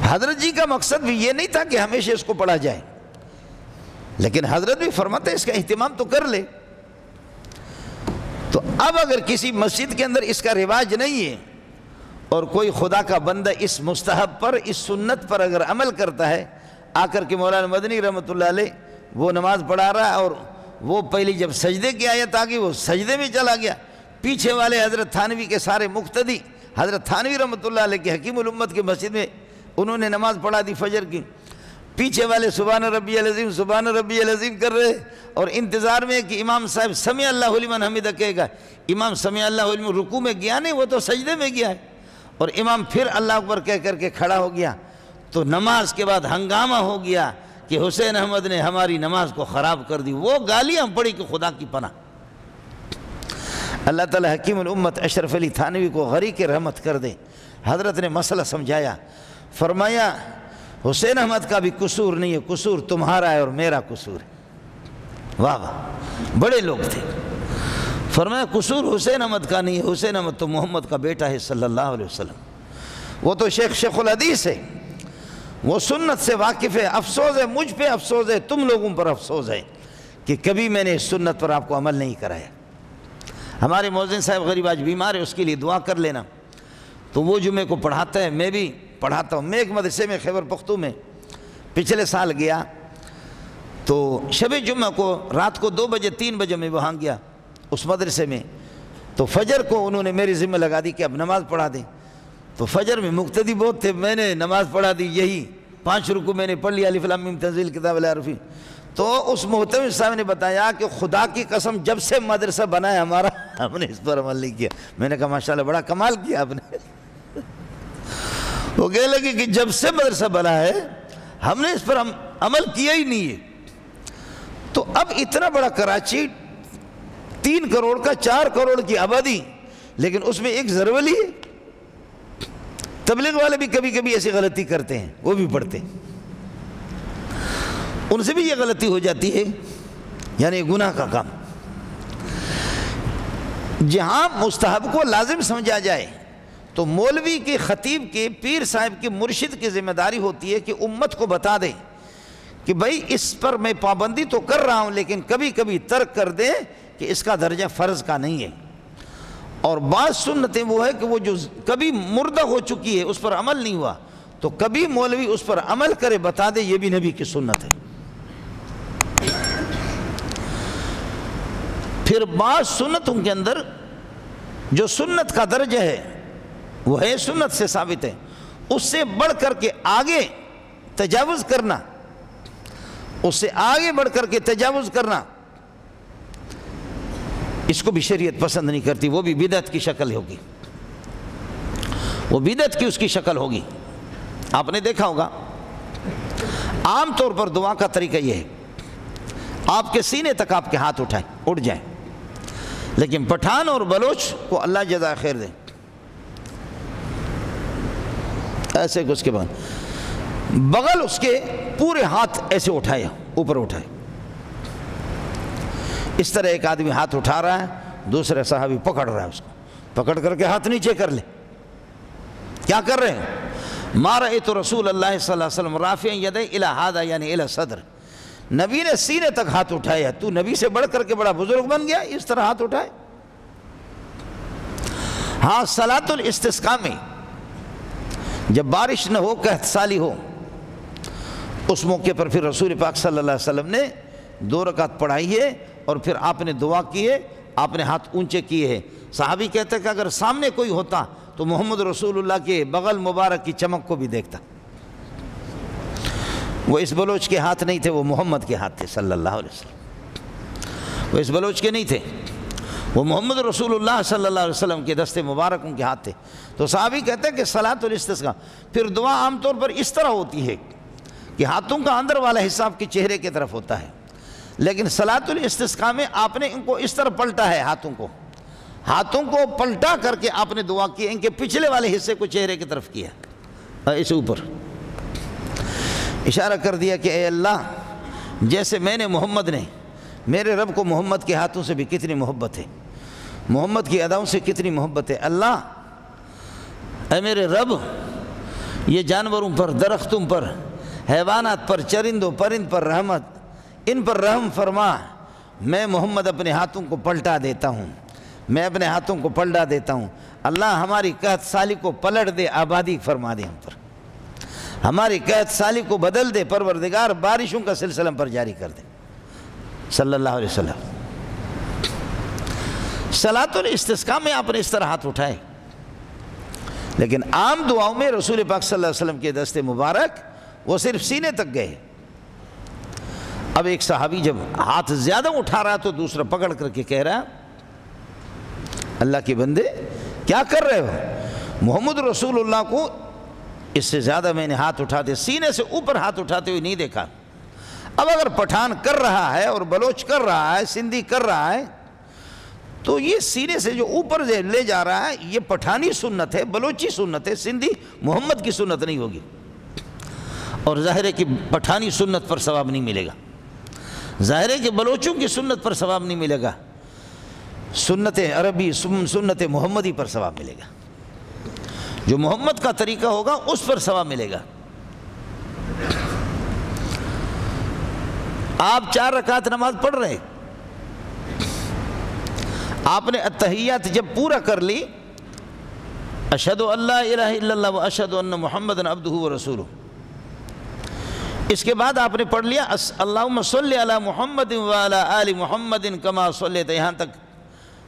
حضرت جی کا مقصد بھی یہ نہیں تھا کہ ہمیشہ اس کو پڑھا جائے، لیکن حضرت بھی فرماتے اس کا اہتمام تو کر لے۔ تو اب اگر کسی مسجد کے اندر اس کا رواج نہیں ہے اور کوئی خدا کا بندہ اس مستحب پر، اس سنت پر اگر عمل کرتا ہے، آ کر کے مولانا مدنی رحمۃ اللہ علیہ وہ نماز پڑھا رہا ہے، اور وہ پہلی جب سجدے کی آیت آ گئی وہ سجدے میں چلا گیا، پیچھے والے حضرت تھانوی کے سارے مقتدی، حضرت تھانوی رحمۃ اللہ علیہ کے حکیم الامت کی مسجد میں انہوں نے نماز پڑھا دی فجر کی، پیچھے والے سبحان ربی العظیم سبحان ربی العظیم کر رہے، اور انتظار میں کہ امام صاحب سمع اللہ لمن حمدہ کہے گا۔ امام سمع اللہ لمن رکوع میں گیا نہیں، وہ تو سجدے میں گیا ہے، اور امام پھر اللہ اکبر کہہ کر کے کھڑا ہو گیا، تو نماز کے بعد ہنگامہ ہو گیا کہ حسین احمد نے ہماری نماز کو خراب کر دی، وہ گالیاں پڑی کہ خدا کی پناہ۔ اللہ تعالی حکیم الامت اشرف علی تھانوی کو غریق رحمت کر دے۔ حضرت نے مسئلہ سمجھایا، فرمایا حسین احمد کا بھی قصور نہیں ہے، قصور تمہارا ہے اور میرا قصور ہے۔ واہ واہ، بڑے لوگ تھے۔ فرمایا قصور حسین احمد کا نہیں ہے، حسین احمد تو محمد کا بیٹا ہے صلی اللہ علیہ وسلم، وہ تو شیخ الحدیث ہے، وہ سنت سے واقف ہے۔ افسوس ہے مجھ پہ، افسوس ہے تم لوگوں پر، افسوس ہے کہ کبھی میں نے اس سنت پر آپ کو عمل نہیں کرایا۔ ہمارے مؤذن صاحب غریب آج بیمار ہے، اس کے لیے دعا کر لینا۔ تو وہ جمعے کو پڑھاتا ہے، میں بھی پڑھاتا ہوں۔ میں ایک مدرسے میں خیبر پختون میں پچھلے سال گیا، تو شب جمعہ کو رات کو 2 بجے 3 بجے میں وہاں گیا اس مدرسے میں، تو فجر کو انہوں نے میری ذمہ لگا دی کہ اب نماز پڑھا دیں۔ تو فجر میں مقتدی بہت تھے، میں نے نماز پڑھا دی، یہی 5 رکوع میں نے پڑھ لیا، الف لام میم تنزیل کتاب لا ریب فیہ۔ تو اس محتمم صاحب نے بتایا کہ خدا کی قسم جب سے مدرسہ بنا ہے ہمارا، ہم نے اس پر عمل نہیں کیا۔ میں نے کہا ماشاءاللہ بڑا کمال کیا آپ نے۔ وہ کہنے لگے کہ جب سے مدرسہ بنا ہے ہم نے اس پر عمل کیا ہی نہیں ہے۔ تو اب اتنا بڑا کراچی 3 کروڑ کا 4 کروڑ کی آبادی، لیکن اس میں ایک ظفر علی ہے۔ تبلیغ والے بھی کبھی کبھی ایسی غلطی کرتے ہیں، وہ بھی پڑھتے ہیں، ان سے بھی یہ غلطی ہو جاتی ہے، یعنی گناہ کا کام۔ جہاں مستحب کو لازم سمجھا جائے تو مولوی کی، خطیب کی، پیر صاحب کی، مرشد کی ذمہ داری ہوتی ہے کہ امت کو بتا دے کہ بھائی اس پر میں پابندی تو کر رہا ہوں لیکن کبھی کبھی ترک کر دے کہ اس کا درجہ فرض کا نہیں ہے۔ اور بعض سنتیں وہ ہے کہ وہ جو کبھی مردہ ہو چکی ہے اس پر عمل نہیں ہوا، تو کبھی مولوی اس پر عمل کرے، بتا دے یہ بھی نبی کی سنت ہے۔ پھر بعض سنتوں کے اندر جو سنت کا درجہ ہے وہ ہے سنت سے ثابت ہے، اس سے بڑھ کر کے آگے تجاوز کرنا، اس سے آگے بڑھ کر کے تجاوز کرنا، اس کو بھی شریعت پسند نہیں کرتی، وہ بھی بدعت کی شکل ہوگی، وہ بدعت کی اس کی شکل ہوگی۔ آپ نے دیکھا ہوگا عام طور پر دعا کا طریقہ یہ ہے، آپ کے سینے تک آپ کے ہاتھ اٹھائیں، اٹھ جائیں، لیکن پٹھان اور بلوچ کو اللہ جزائے خیر دے، ایسے کہ اس کے بعد بغل اس کے پورے ہاتھ ایسے اٹھائے، اوپر اٹھائے۔ اس طرح ایک آدمی ہاتھ اٹھا رہا ہے، دوسرے صحابی پکڑ رہا ہے اس کو، پکڑ کر کے ہاتھ نیچے کر لے۔ کیا کر رہے ہیں؟ ما رأیت رسول اللہ صلی اللہ علیہ وسلم رافعا یدیہ الی ھذا یعنی الی صدر، نبی نے سینے تک ہاتھ اٹھایا، تو نبی سے بڑھ کر کے بڑا بزرگ بن گیا اس طرح ہاتھ اٹھائے۔ ہاں صلاۃ الاستسقاء میں جب بارش نہ ہو، قحط سالی ہو، اس موقع پر پھر رسول پاک صلی اللہ علیہ وسلم نے 2 رکعت پڑھائی ہے اور پھر آپ نے دعا کی ہے، آپ نے ہاتھ اونچے کیے ہیں۔ صحابی کہتے ہیں کہ اگر سامنے کوئی ہوتا تو محمد رسول اللہ کے بغل مبارک کی چمک کو بھی دیکھتا۔ وہ اس بلوچ کے ہاتھ نہیں تھے، وہ محمد کے ہاتھ تھے صلی اللہ علیہ وسلم، وہ اس بلوچ کے نہیں تھے، وہ محمد رسول اللہ صلی اللہ علیہ وسلم کے دست مبارک ان کے ہاتھ تھے۔ تو صحابی کہتے ہیں کہ صلاۃ الاستسقاء، پھر دعا عام طور پر اس طرح ہوتی ہے کہ ہاتھوں کا اندر والا حصہ آپ کے چہرے کی طرف ہوتا ہے، لیکن صلاۃ الاستسقاء میں آپ نے ان کو اس طرح پلٹا ہے، ہاتھوں کو پلٹا کر کے آپ نے دعا کی، ان کے پچھلے والے حصے کو چہرے کی طرف کیا، اس اوپر اشارہ کر دیا کہ اے اللہ، جیسے میں نے محمد نے، میرے رب کو محمد کے ہاتھوں سے بھی کتنی محبت ہے، محمد کی اداؤں سے کتنی محبت ہے، اللہ اے میرے رب، یہ جانوروں پر، درختوں پر، حیوانات پر، چرندوں پرند پر رحمت، ان پر رحم فرما، میں محمد اپنے ہاتھوں کو پلٹا دیتا ہوں، میں اپنے ہاتھوں کو پلٹا دیتا ہوں، اللہ ہماری قحط سالی کو پلٹ دے، آبادی فرما دے، ہم پر ہماری قحط سالی کو بدل دے، پروردگار بارشوں کا سلسلہ پر جاری کر دے صلی اللہ علیہ وسلم۔ صلاۃ الاستسقاء میں آپ نے اس طرح ہاتھ اٹھائے، لیکن عام دعاؤں میں رسول پاک صلی اللہ علیہ وسلم کے دست مبارک وہ صرف سینے تک گئے۔ اب ایک صحابی جب ہاتھ زیادہ اٹھا رہا تو دوسرا پکڑ کر کے کہہ رہا، اللہ کے بندے کیا کر رہے ہو؟ محمد رسول اللہ کو اس سے زیادہ میں نے ہاتھ اٹھاتے، سینے سے اوپر ہاتھ اٹھاتے ہوئے نہیں دیکھا۔ اب اگر پٹھان کر رہا ہے اور بلوچ کر رہا ہے، سندھی کر رہا ہے، تو یہ سینے سے جو اوپر لے جا رہا ہے یہ پٹھانی سنت ہے، بلوچی سنت ہے، سندھی محمد کی سنت نہیں ہوگی، اور ظاہر ہے کہ پٹھانی سنت پر ثواب نہیں ملے گا، ظاہر ہے کہ بلوچوں کی سنت پر ثواب نہیں ملے گا، سنت عربی، سنت محمدی پر ثواب ملے گا، جو محمد کا طریقہ ہوگا اس پر ثواب ملے گا۔ آپ 4 رکعت نماز پڑھ رہے، آپ نے التحیات جب پورا کر لی، اشہد ان لا الہ الا اللہ و اشہد ان محمد عبدہ و رسولہ، اس کے بعد آپ نے پڑھ لیا اللہم صلی علی محمد وعلی آل محمد کما صلیت، یہاں تک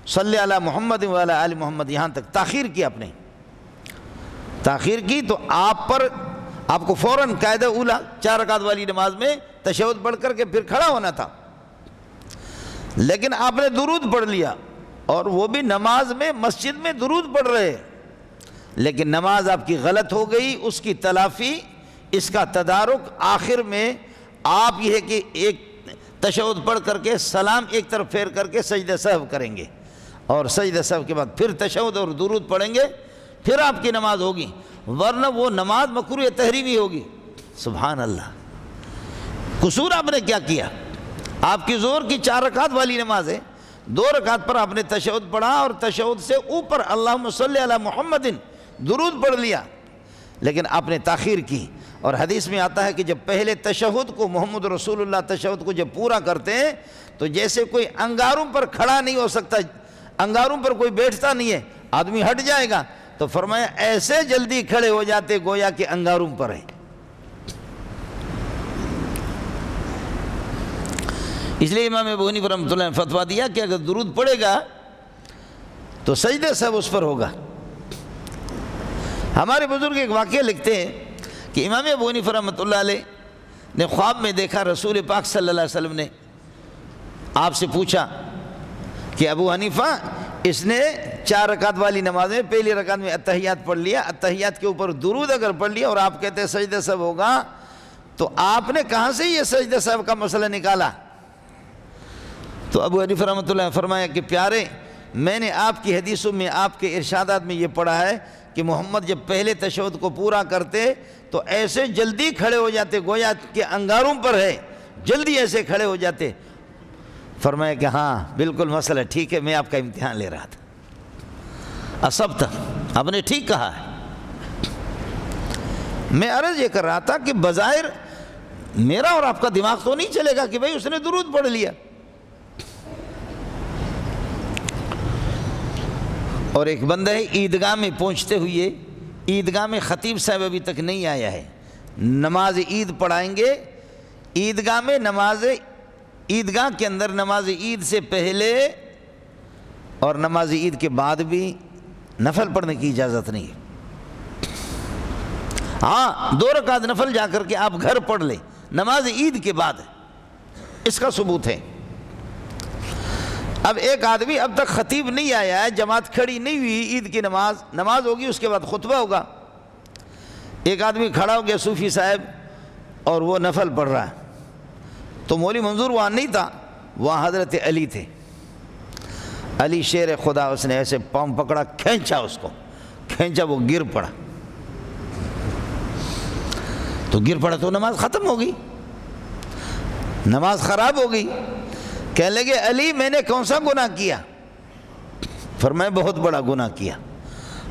صلی علی محمد وعلی آل محمد، یہاں تک تاخیر کی، آپ نے تاخیر کی، تو آپ کو فوراً قاعدہ اولا 4 رکعت والی نماز میں تشہد پڑھ کر کے پھر کھڑا ہونا تھا، لیکن آپ نے درود پڑھ لیا، اور وہ بھی نماز میں مسجد میں درود پڑھ رہے، لیکن نماز آپ کی غلط ہو گئی، اس کی تلافی، اس کا تدارک آخر میں آپ یہ ہے کہ ایک تشہد پڑھ کر کے سلام ایک طرف پھیر کر کے سجدہ سہو کریں گے، اور سجدہ سہو کے بعد پھر تشہد اور درود پڑھیں گے، پھر آپ کی نماز ہوگی، ورنہ وہ نماز مکروہ تحریمی ہوگی۔ سبحان اللہ، قصور آپ نے کیا کیا؟ آپ کی ظہر کی 4 رکعت والی نماز ہے، 2 رکعت پر آپ نے تشہد پڑھا، اور تشہد سے اوپر اللہم صلی علی محمد درود پڑھ لیا لیکن آپ نے تاخیر کی. اور حدیث میں آتا ہے کہ جب پہلے تشہد کو محمد رسول اللہ تشہد کو جب پورا کرتے ہیں تو جیسے کوئی انگاروں پر کھڑا نہیں ہو سکتا, انگاروں پر کوئی بیٹھتا نہیں ہے, آدمی ہٹ جائے گا, تو فرمایا ایسے جلدی کھڑے ہو جاتے گویا کہ انگاروں پر ہے. اس لیے امام ابو حنیفہ رحمۃ اللہ نے فتویٰ دیا کہ اگر درود پڑے گا تو سجدہ سب اس پر ہوگا. ہمارے بزرگ ایک واقعہ لکھتے ہیں کہ امام ابو حنیفہ رحمۃ اللہ علیہ نے خواب میں دیکھا رسول پاک صلی اللہ علیہ وسلم نے آپ سے پوچھا کہ ابو حنیفہ اس نے 4 رکعت والی نماز میں پہلی رکعت میں اتحیات پڑھ لیا, اتحیات کے اوپر درود اگر پڑھ لیا اور آپ کہتے ہیں سجدہ سب ہوگا, تو آپ نے کہاں سے یہ سجدہ سب کا مسئلہ نکالا؟ تو ابو حنیفہ رحمۃ اللہ نے فرمایا کہ پیارے, میں نے آپ کی حدیثوں میں آپ کے ارشادات میں یہ پڑھا ہے کہ محمد جب پہلے تشہد کو پورا کرتے تو ایسے جلدی کھڑے ہو جاتے گویا کہ انگاروں پر ہے, جلدی ایسے کھڑے ہو جاتے. فرمایا کہ ہاں بالکل مسئلہ ٹھیک ہے, میں آپ کا امتحان لے رہا تھا. اصبت, آپ نے ٹھیک کہا ہے. میں عرض یہ کر رہا تھا کہ بظاہر میرا اور آپ کا دماغ تو نہیں چلے گا کہ بھئی اس نے درود پڑھ لیا. اور ایک بندہ ہے عیدگاہ میں پہنچتے ہوئے, عیدگاہ میں خطیب صاحب ابھی تک نہیں آیا ہے, نماز عید پڑھائیں گے عیدگاہ میں. عیدگاہ کے اندر نماز عید سے پہلے اور نماز عید کے بعد بھی نفل پڑھنے کی اجازت نہیں ہے. ہاں 2 رکعت نفل جا کر کے آپ گھر پڑھ لیں نماز عید کے بعد, اس کا ثبوت ہے. اب ایک آدمی اب تک خطیب نہیں آیا ہے, جماعت کھڑی نہیں ہوئی, عید کی نماز ہوگی, اس کے بعد خطبہ ہوگا. ایک آدمی کھڑا ہو گیا صوفی صاحب اور وہ نفل پڑھ رہا ہے, تو مولوی منظور وہاں نہیں تھا, وہاں حضرت علی تھے. علی شیر خدا, اس نے ایسے پاؤں پکڑا, کھینچا, اس کو کھینچا, وہ گر پڑا. تو گر پڑا تو نماز ختم ہو گئی, نماز خراب ہو گئی. کہنے لگے علی میں نے کون سا گناہ کیا؟ فرمایا بہت بڑا گناہ کیا.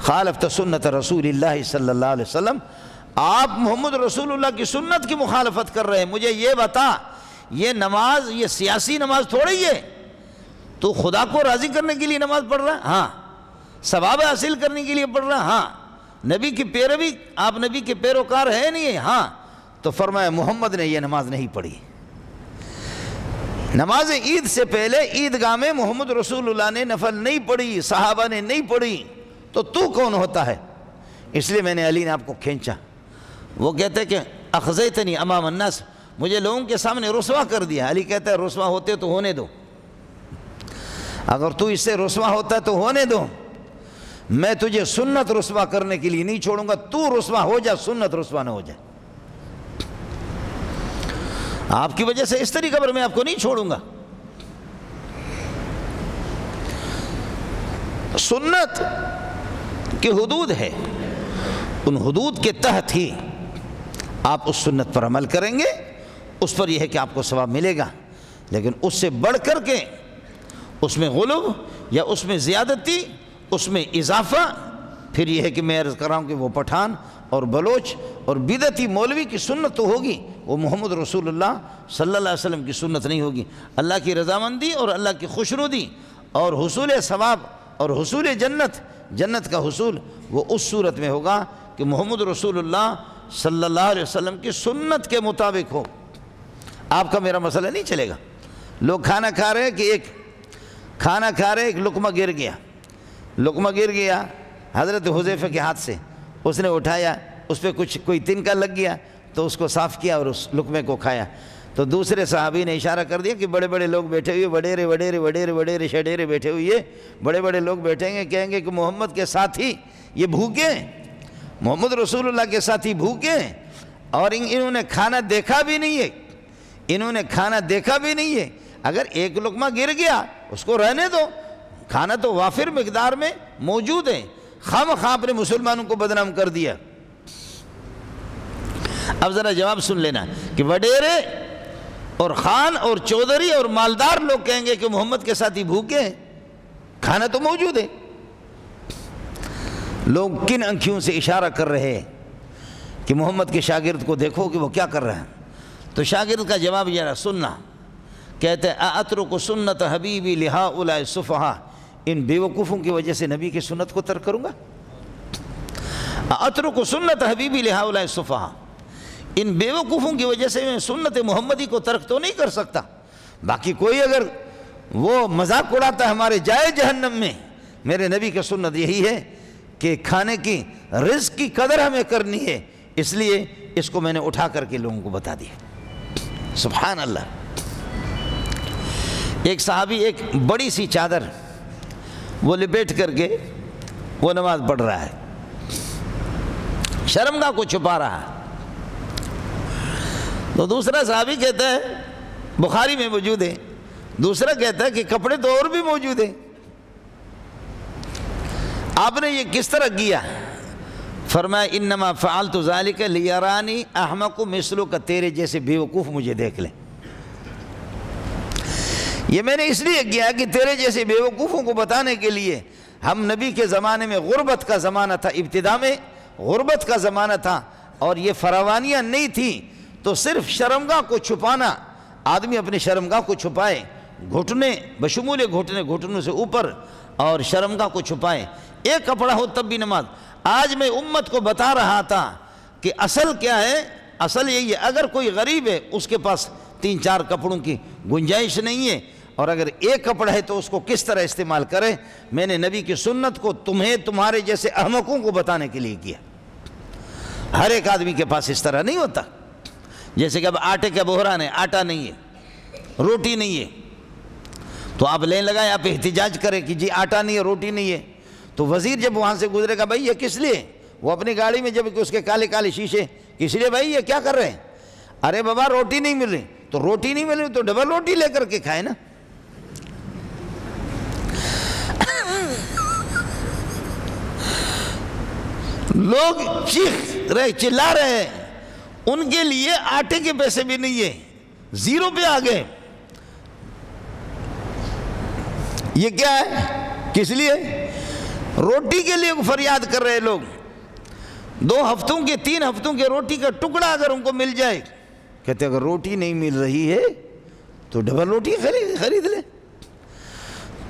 خالفت سنت رسول اللہ صلی اللہ علیہ وسلم, آپ محمد رسول اللہ کی سنت کی مخالفت کر رہے ہیں. مجھے یہ بتا, یہ نماز یہ سیاسی نماز تھوڑی ہے, تو خدا کو راضی کرنے کے لیے نماز پڑھ رہا ہے؟ ہاں. ثواب حاصل کرنے کے لیے پڑھ رہا ہے؟ ہاں. نبی کی پیروی, آپ نبی کے پیروکار ہے نہیں ہے؟ ہاں. تو فرمایا محمد نے یہ نماز نہیں پڑھی. نماز عید سے پہلے عیدگاہ میں محمد رسول اللہ نے نفل نہیں پڑھی, صحابہ نے نہیں پڑھی, تو کون ہوتا ہے؟ اس لیے میں نے علی نے آپ کو کھینچا. وہ کہتے کہ اخزیتنی امام الناس, مجھے لوگوں کے سامنے رسوا کر دیا. علی کہتا ہے رسوا ہوتے تو ہونے دو, اگر تو اس سے رسوا ہوتا تو ہونے دو, میں تجھے سنت رسوا کرنے کے لیے نہیں چھوڑوں گا. تو رسوا ہو جا, سنت رسوا نہ ہو جائے. آپ کی وجہ سے اس طریقے پر میں آپ کو نہیں چھوڑوں گا. سنت کی حدود ہے, ان حدود کے تحت ہی آپ اس سنت پر عمل کریں گے, اس پر یہ ہے کہ آپ کو ثواب ملے گا. لیکن اس سے بڑھ کر کے اس میں غلو یا اس میں زیادتی, اس میں اضافہ, پھر یہ ہے کہ میں عرض کر رہا ہوں کہ وہ پٹھان اور بلوچ اور بدعتی مولوی کی سنت تو ہوگی, وہ محمد رسول اللہ صلی اللہ علیہ وسلم کی سنت نہیں ہوگی. اللہ کی رضامندی اور اللہ کی خوشنودی اور حصول ثواب اور حصول جنت کا حصول وہ اس صورت میں ہوگا کہ محمد رسول اللہ صلی اللہ علیہ وسلم کی سنت کے مطابق ہو. آپ کا میرا مسئلہ نہیں چلے گا. لوگ کھانا کھا رہے کہ ایک لقمہ گر گیا, حضرت حذیفہ کے ہاتھ سے اس نے اٹھایا, اس پہ کوئی تنکا لگ گیا تو اس کو صاف کیا اور اس لقمے کو کھایا. تو دوسرے صحابی نے اشارہ کر دیا کہ بڑے بڑے لوگ بیٹھے ہوئے, وڈیرے شڈیرے بیٹھے ہوئے, بڑے بڑے لوگ بیٹھیں گے, کہیں گے کہ محمد کے ساتھی یہ بھوکے ہیں, محمد رسول اللہ کے ساتھی بھوکے ہیں, اور انہوں نے کھانا دیکھا بھی نہیں ہے. اگر ایک لقمہ گر گیا اس کو رہنے دو, کھانا تو وافر مقدار میں موجود ہے, خواہ نے مسلمانوں کو بدنام کر دیا. اب ذرا جواب سن لینا کہ وڈیرے اور خان اور چودھری اور مالدار لوگ کہیں گے کہ محمد کے ساتھی بھوکے ہیں, کھانا تو موجود ہے. لوگ کن آنکھوں سے اشارہ کر رہے ہیں کہ محمد کے شاگرد کو دیکھو کہ وہ کیا کر رہے ہیں. تو شاگرد کا جواب یہ رہا سننا. کہتے ہیں اترک سنت حبیبی لہؤلاء السفہاء، ان بیوقوفوں کی وجہ سے نبی کی سنت کو ترک کروں گا؟ اترک سنت حبیبی لہؤلاء السفہاء، ان بیوقوفوں کی وجہ سے میں سنت محمدی کو ترک تو نہیں کر سکتا. باقی کوئی اگر وہ مذاق اڑاتا ہے ہمارے جائے جہنم میں. میرے نبی کی سنت یہی ہے کہ کھانے کی رزق کی قدر ہمیں کرنی ہے، اس لیے اس کو میں نے اٹھا کر کے لوگوں کو بتا دیا. سبحان اللہ. ایک صحابی ایک بڑی سی چادر وہ لپیٹ کر کے وہ نماز پڑھ رہا ہے، شرمگاہ کو چھپا رہا ہے. تو دوسرا صحابی کہتا ہے، بخاری میں موجود ہے، دوسرا کہتا ہے کہ کپڑے تو اور بھی موجود ہیں، آپ نے یہ کس طرح کیا؟ فرمایا انما فعلت ذلک لیرانی احمق مثلک، تیرے جیسے بیوقوف مجھے دیکھ لیں. یہ میں نے اس لیے کیا کہ تیرے جیسے بیوقوفوں کو بتانے کے لیے. ہم نبی کے زمانے میں غربت کا زمانہ تھا، ابتدا میں غربت کا زمانہ تھا اور یہ فراوانیاں نہیں تھیں، تو صرف شرمگاہ کو چھپانا، آدمی اپنی شرمگاہ کو چھپائے، گھٹنے بشمول گھٹنے، گھٹنوں سے اوپر، اور شرمگاہ کو چھپائے، ایک کپڑا ہو تب بھی نماز. آج میں امت کو بتا رہا تھا کہ اصل کیا ہے. اصل یہی ہے، اگر کوئی غریب ہے اس کے پاس 3-4 کپڑوں کی گنجائش نہیں ہے، اور اگر ایک کپڑا ہے تو اس کو کس طرح استعمال کرے. میں نے نبی کی سنت کو تمہیں تمہارے جیسے احمقوں کو بتانے کے لیے کیا. ہر ایک آدمی کے پاس اس طرح نہیں ہوتا. جیسے کہ اب آٹے کا بحران ہے، آٹا نہیں ہے، روٹی نہیں ہے، تو آپ لین لگائیں، آپ احتجاج کریں کہ جی آٹا نہیں ہے، روٹی نہیں ہے. تو وزیر جب وہاں سے گزرے گا، بھائی یہ کس لیے؟ وہ اپنی گاڑی میں جب کہ اس کے کالے کالے شیشے، کس لیے بھائی یہ کیا کر رہے ہیں؟ ارے بابا روٹی نہیں مل رہی. تو روٹی نہیں مل رہی تو ڈبل روٹی لے کر کے کھائے نا. لوگ چیخ رہے، چلا رہے ہیں، ان کے لیے آٹے کے پیسے بھی نہیں ہے، زیرو پہ آ گئے. یہ کیا ہے؟ کس لیے؟ روٹی کے لیے فریاد کر رہے لوگ. 2 ہفتوں کے 3 ہفتوں کے روٹی کا ٹکڑا اگر ان کو مل جائے، کہتے اگر روٹی نہیں مل رہی ہے تو ڈبل روٹی خرید لے.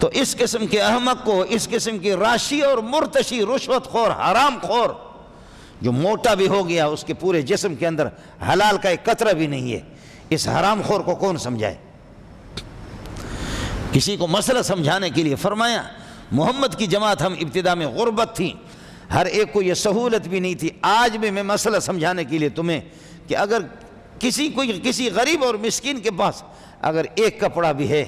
تو اس قسم کے احمق کو، اس قسم کی راشی اور مرتشی، رشوت خور، حرام خور، جو موٹا بھی ہو گیا، اس کے پورے جسم کے اندر حلال کا ایک قطرہ بھی نہیں ہے، اس حرام خور کو کون سمجھائے؟ کسی کو مسئلہ سمجھانے کے لیے فرمایا. محمد کی جماعت ہم ابتدا میں غربت تھی، ہر ایک کو یہ سہولت بھی نہیں تھی. آج بھی میں مسئلہ سمجھانے کے لیے تمہیں کہ اگر کسی غریب اور مسکین کے پاس اگر ایک کپڑا بھی ہے،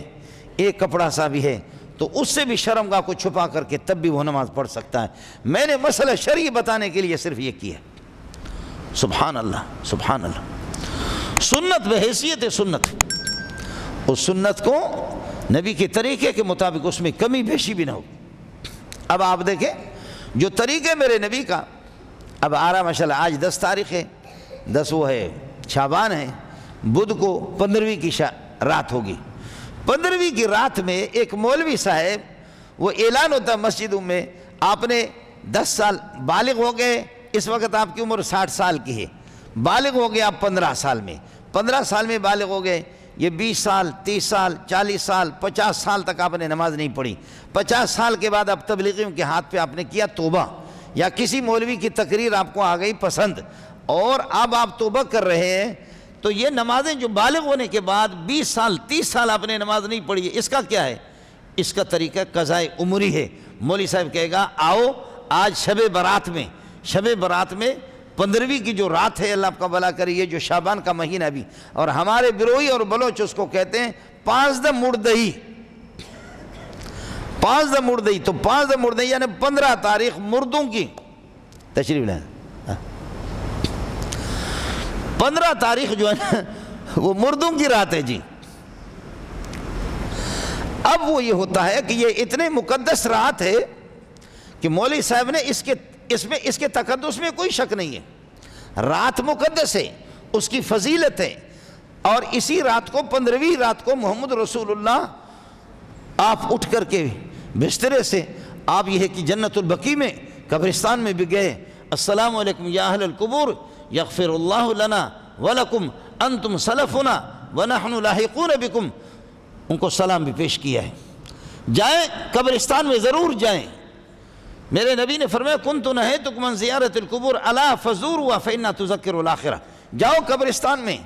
ایک کپڑا سا بھی ہے، تو اس سے بھی شرمگاہ کو چھپا کر کے تب بھی وہ نماز پڑھ سکتا ہے. میں نے مسئلہ شرعی بتانے کے لیے صرف یہ کیا. سبحان اللہ، سبحان اللہ. سنت بحیثیت سنت، اس سنت کو نبی کے طریقے کے مطابق اس میں کمی بیشی بھی نہ ہو. اب آپ دیکھیں جو طریقے میرے نبی کا، اب آ رہا ماشاءاللہ، آج 10 تاریخ ہے، 10 وہ ہے شعبان ہے، بدھ کو 15ویں کی رات ہوگی. 15ویں کی رات میں ایک مولوی صاحب، وہ اعلان ہوتا مسجدوں میں، آپ نے 10 سال بالغ ہو گئے، اس وقت آپ کی عمر 60 سال کی ہے، بالغ ہو گئے آپ 15 سال میں، 15 سال میں بالغ ہو گئے. یہ 20 سال 30 سال 40 سال 50 سال تک آپ نے نماز نہیں پڑھی. 50 سال کے بعد اب تبلیغیوں کے ہاتھ پہ آپ نے کیا توبہ، یا کسی مولوی کی تقریر آپ کو آ گئی پسند، اور اب آپ توبہ کر رہے ہیں. تو یہ نمازیں جو بالغ ہونے کے بعد 20 سال 30 سال آپ نے نماز نہیں پڑھی ہے، اس کا کیا ہے؟ اس کا طریقہ قضاء عمری ہے. مولوی صاحب کہے گا آؤ آج شب برات میں 15ویں کی جو رات ہے، اللہ آپ کا بھلا کرے، یہ جو شعبان کا مہینہ بھی، اور ہمارے بروئی اور بلوچ اس کو کہتے ہیں 5 دم مردہی. 5 دم مردہی، تو 5 دم مردہی یعنی 15 تاریخ مردوں کی تشریف لائیں. 15 تاریخ جو ہے نا وہ مردوں کی رات ہے جی. اب وہ یہ ہوتا ہے کہ یہ اتنے مقدس رات ہے کہ مولوی صاحب نے اس کے تقدس میں کوئی شک نہیں ہے. رات مقدس ہے، اس کی فضیلت ہے، اور اسی رات کو 15ویں رات کو محمد رسول اللہ آپ اٹھ کر کے بسترے سے آپ یہ ہے کہ جنت البقیع میں قبرستان میں بھی گئے، السلام علیکم یا اہل القبور یغفر اللہ لنا ولکم انتم سلفنا ونحن لاحقون بکم، ان کو سلام بھی پیش کیا ہے۔ جائیں قبرستان میں ضرور جائیں، میرے نبی نے فرمایا کنت نہیتکم عن زیارت القبور الا فزوروا فإنها تذکر الآخرہ، جاؤ قبرستان میں،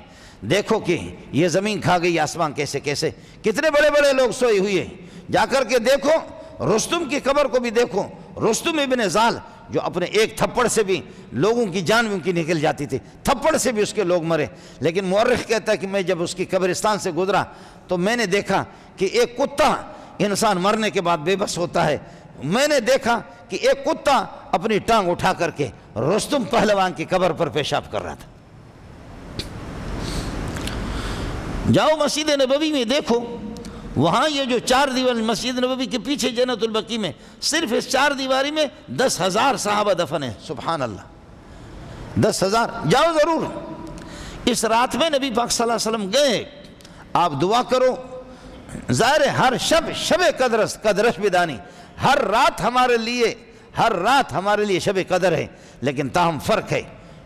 دیکھو کہ یہ زمین کھا گئی آسمان کیسے کیسے، کتنے بڑے بڑے لوگ سوئے ہوئے، جا کر کے دیکھو، رستم کی قبر کو بھی دیکھو، رستم ابن زال جو اپنے ایک تھپڑ سے بھی لوگوں کی جان بھی ان کی نکل جاتی تھی، تھپڑ سے بھی اس کے لوگ مرے، لیکن مورخ کہتا ہے کہ میں جب اس کی قبرستان سے گزرا تو میں نے دیکھا کہ ایک کتا، انسان مرنے کے بعد بے بس ہوتا ہے، میں نے دیکھا کہ ایک کتا اپنی ٹانگ اٹھا کر کے رستم پہلوان کی قبر پر پیشاب کر رہا تھا۔ جاؤ مسجد نبوی میں دیکھو، وہاں یہ جو 4 دیوار مسجد نبوی کے پیچھے جنت البقیع میں صرف اس 4 دیواری میں 10,000 صحابہ دفن ہیں، سبحان اللہ، 10,000، جاؤ ضرور۔ اس رات میں نبی پاک صلی اللہ علیہ وسلم گئے، آپ دعا کرو، ظاہر ہے ہر شب قدرش بدانی، ہر رات ہمارے لیے شب قدر ہے، لیکن تاہم فرق ہے،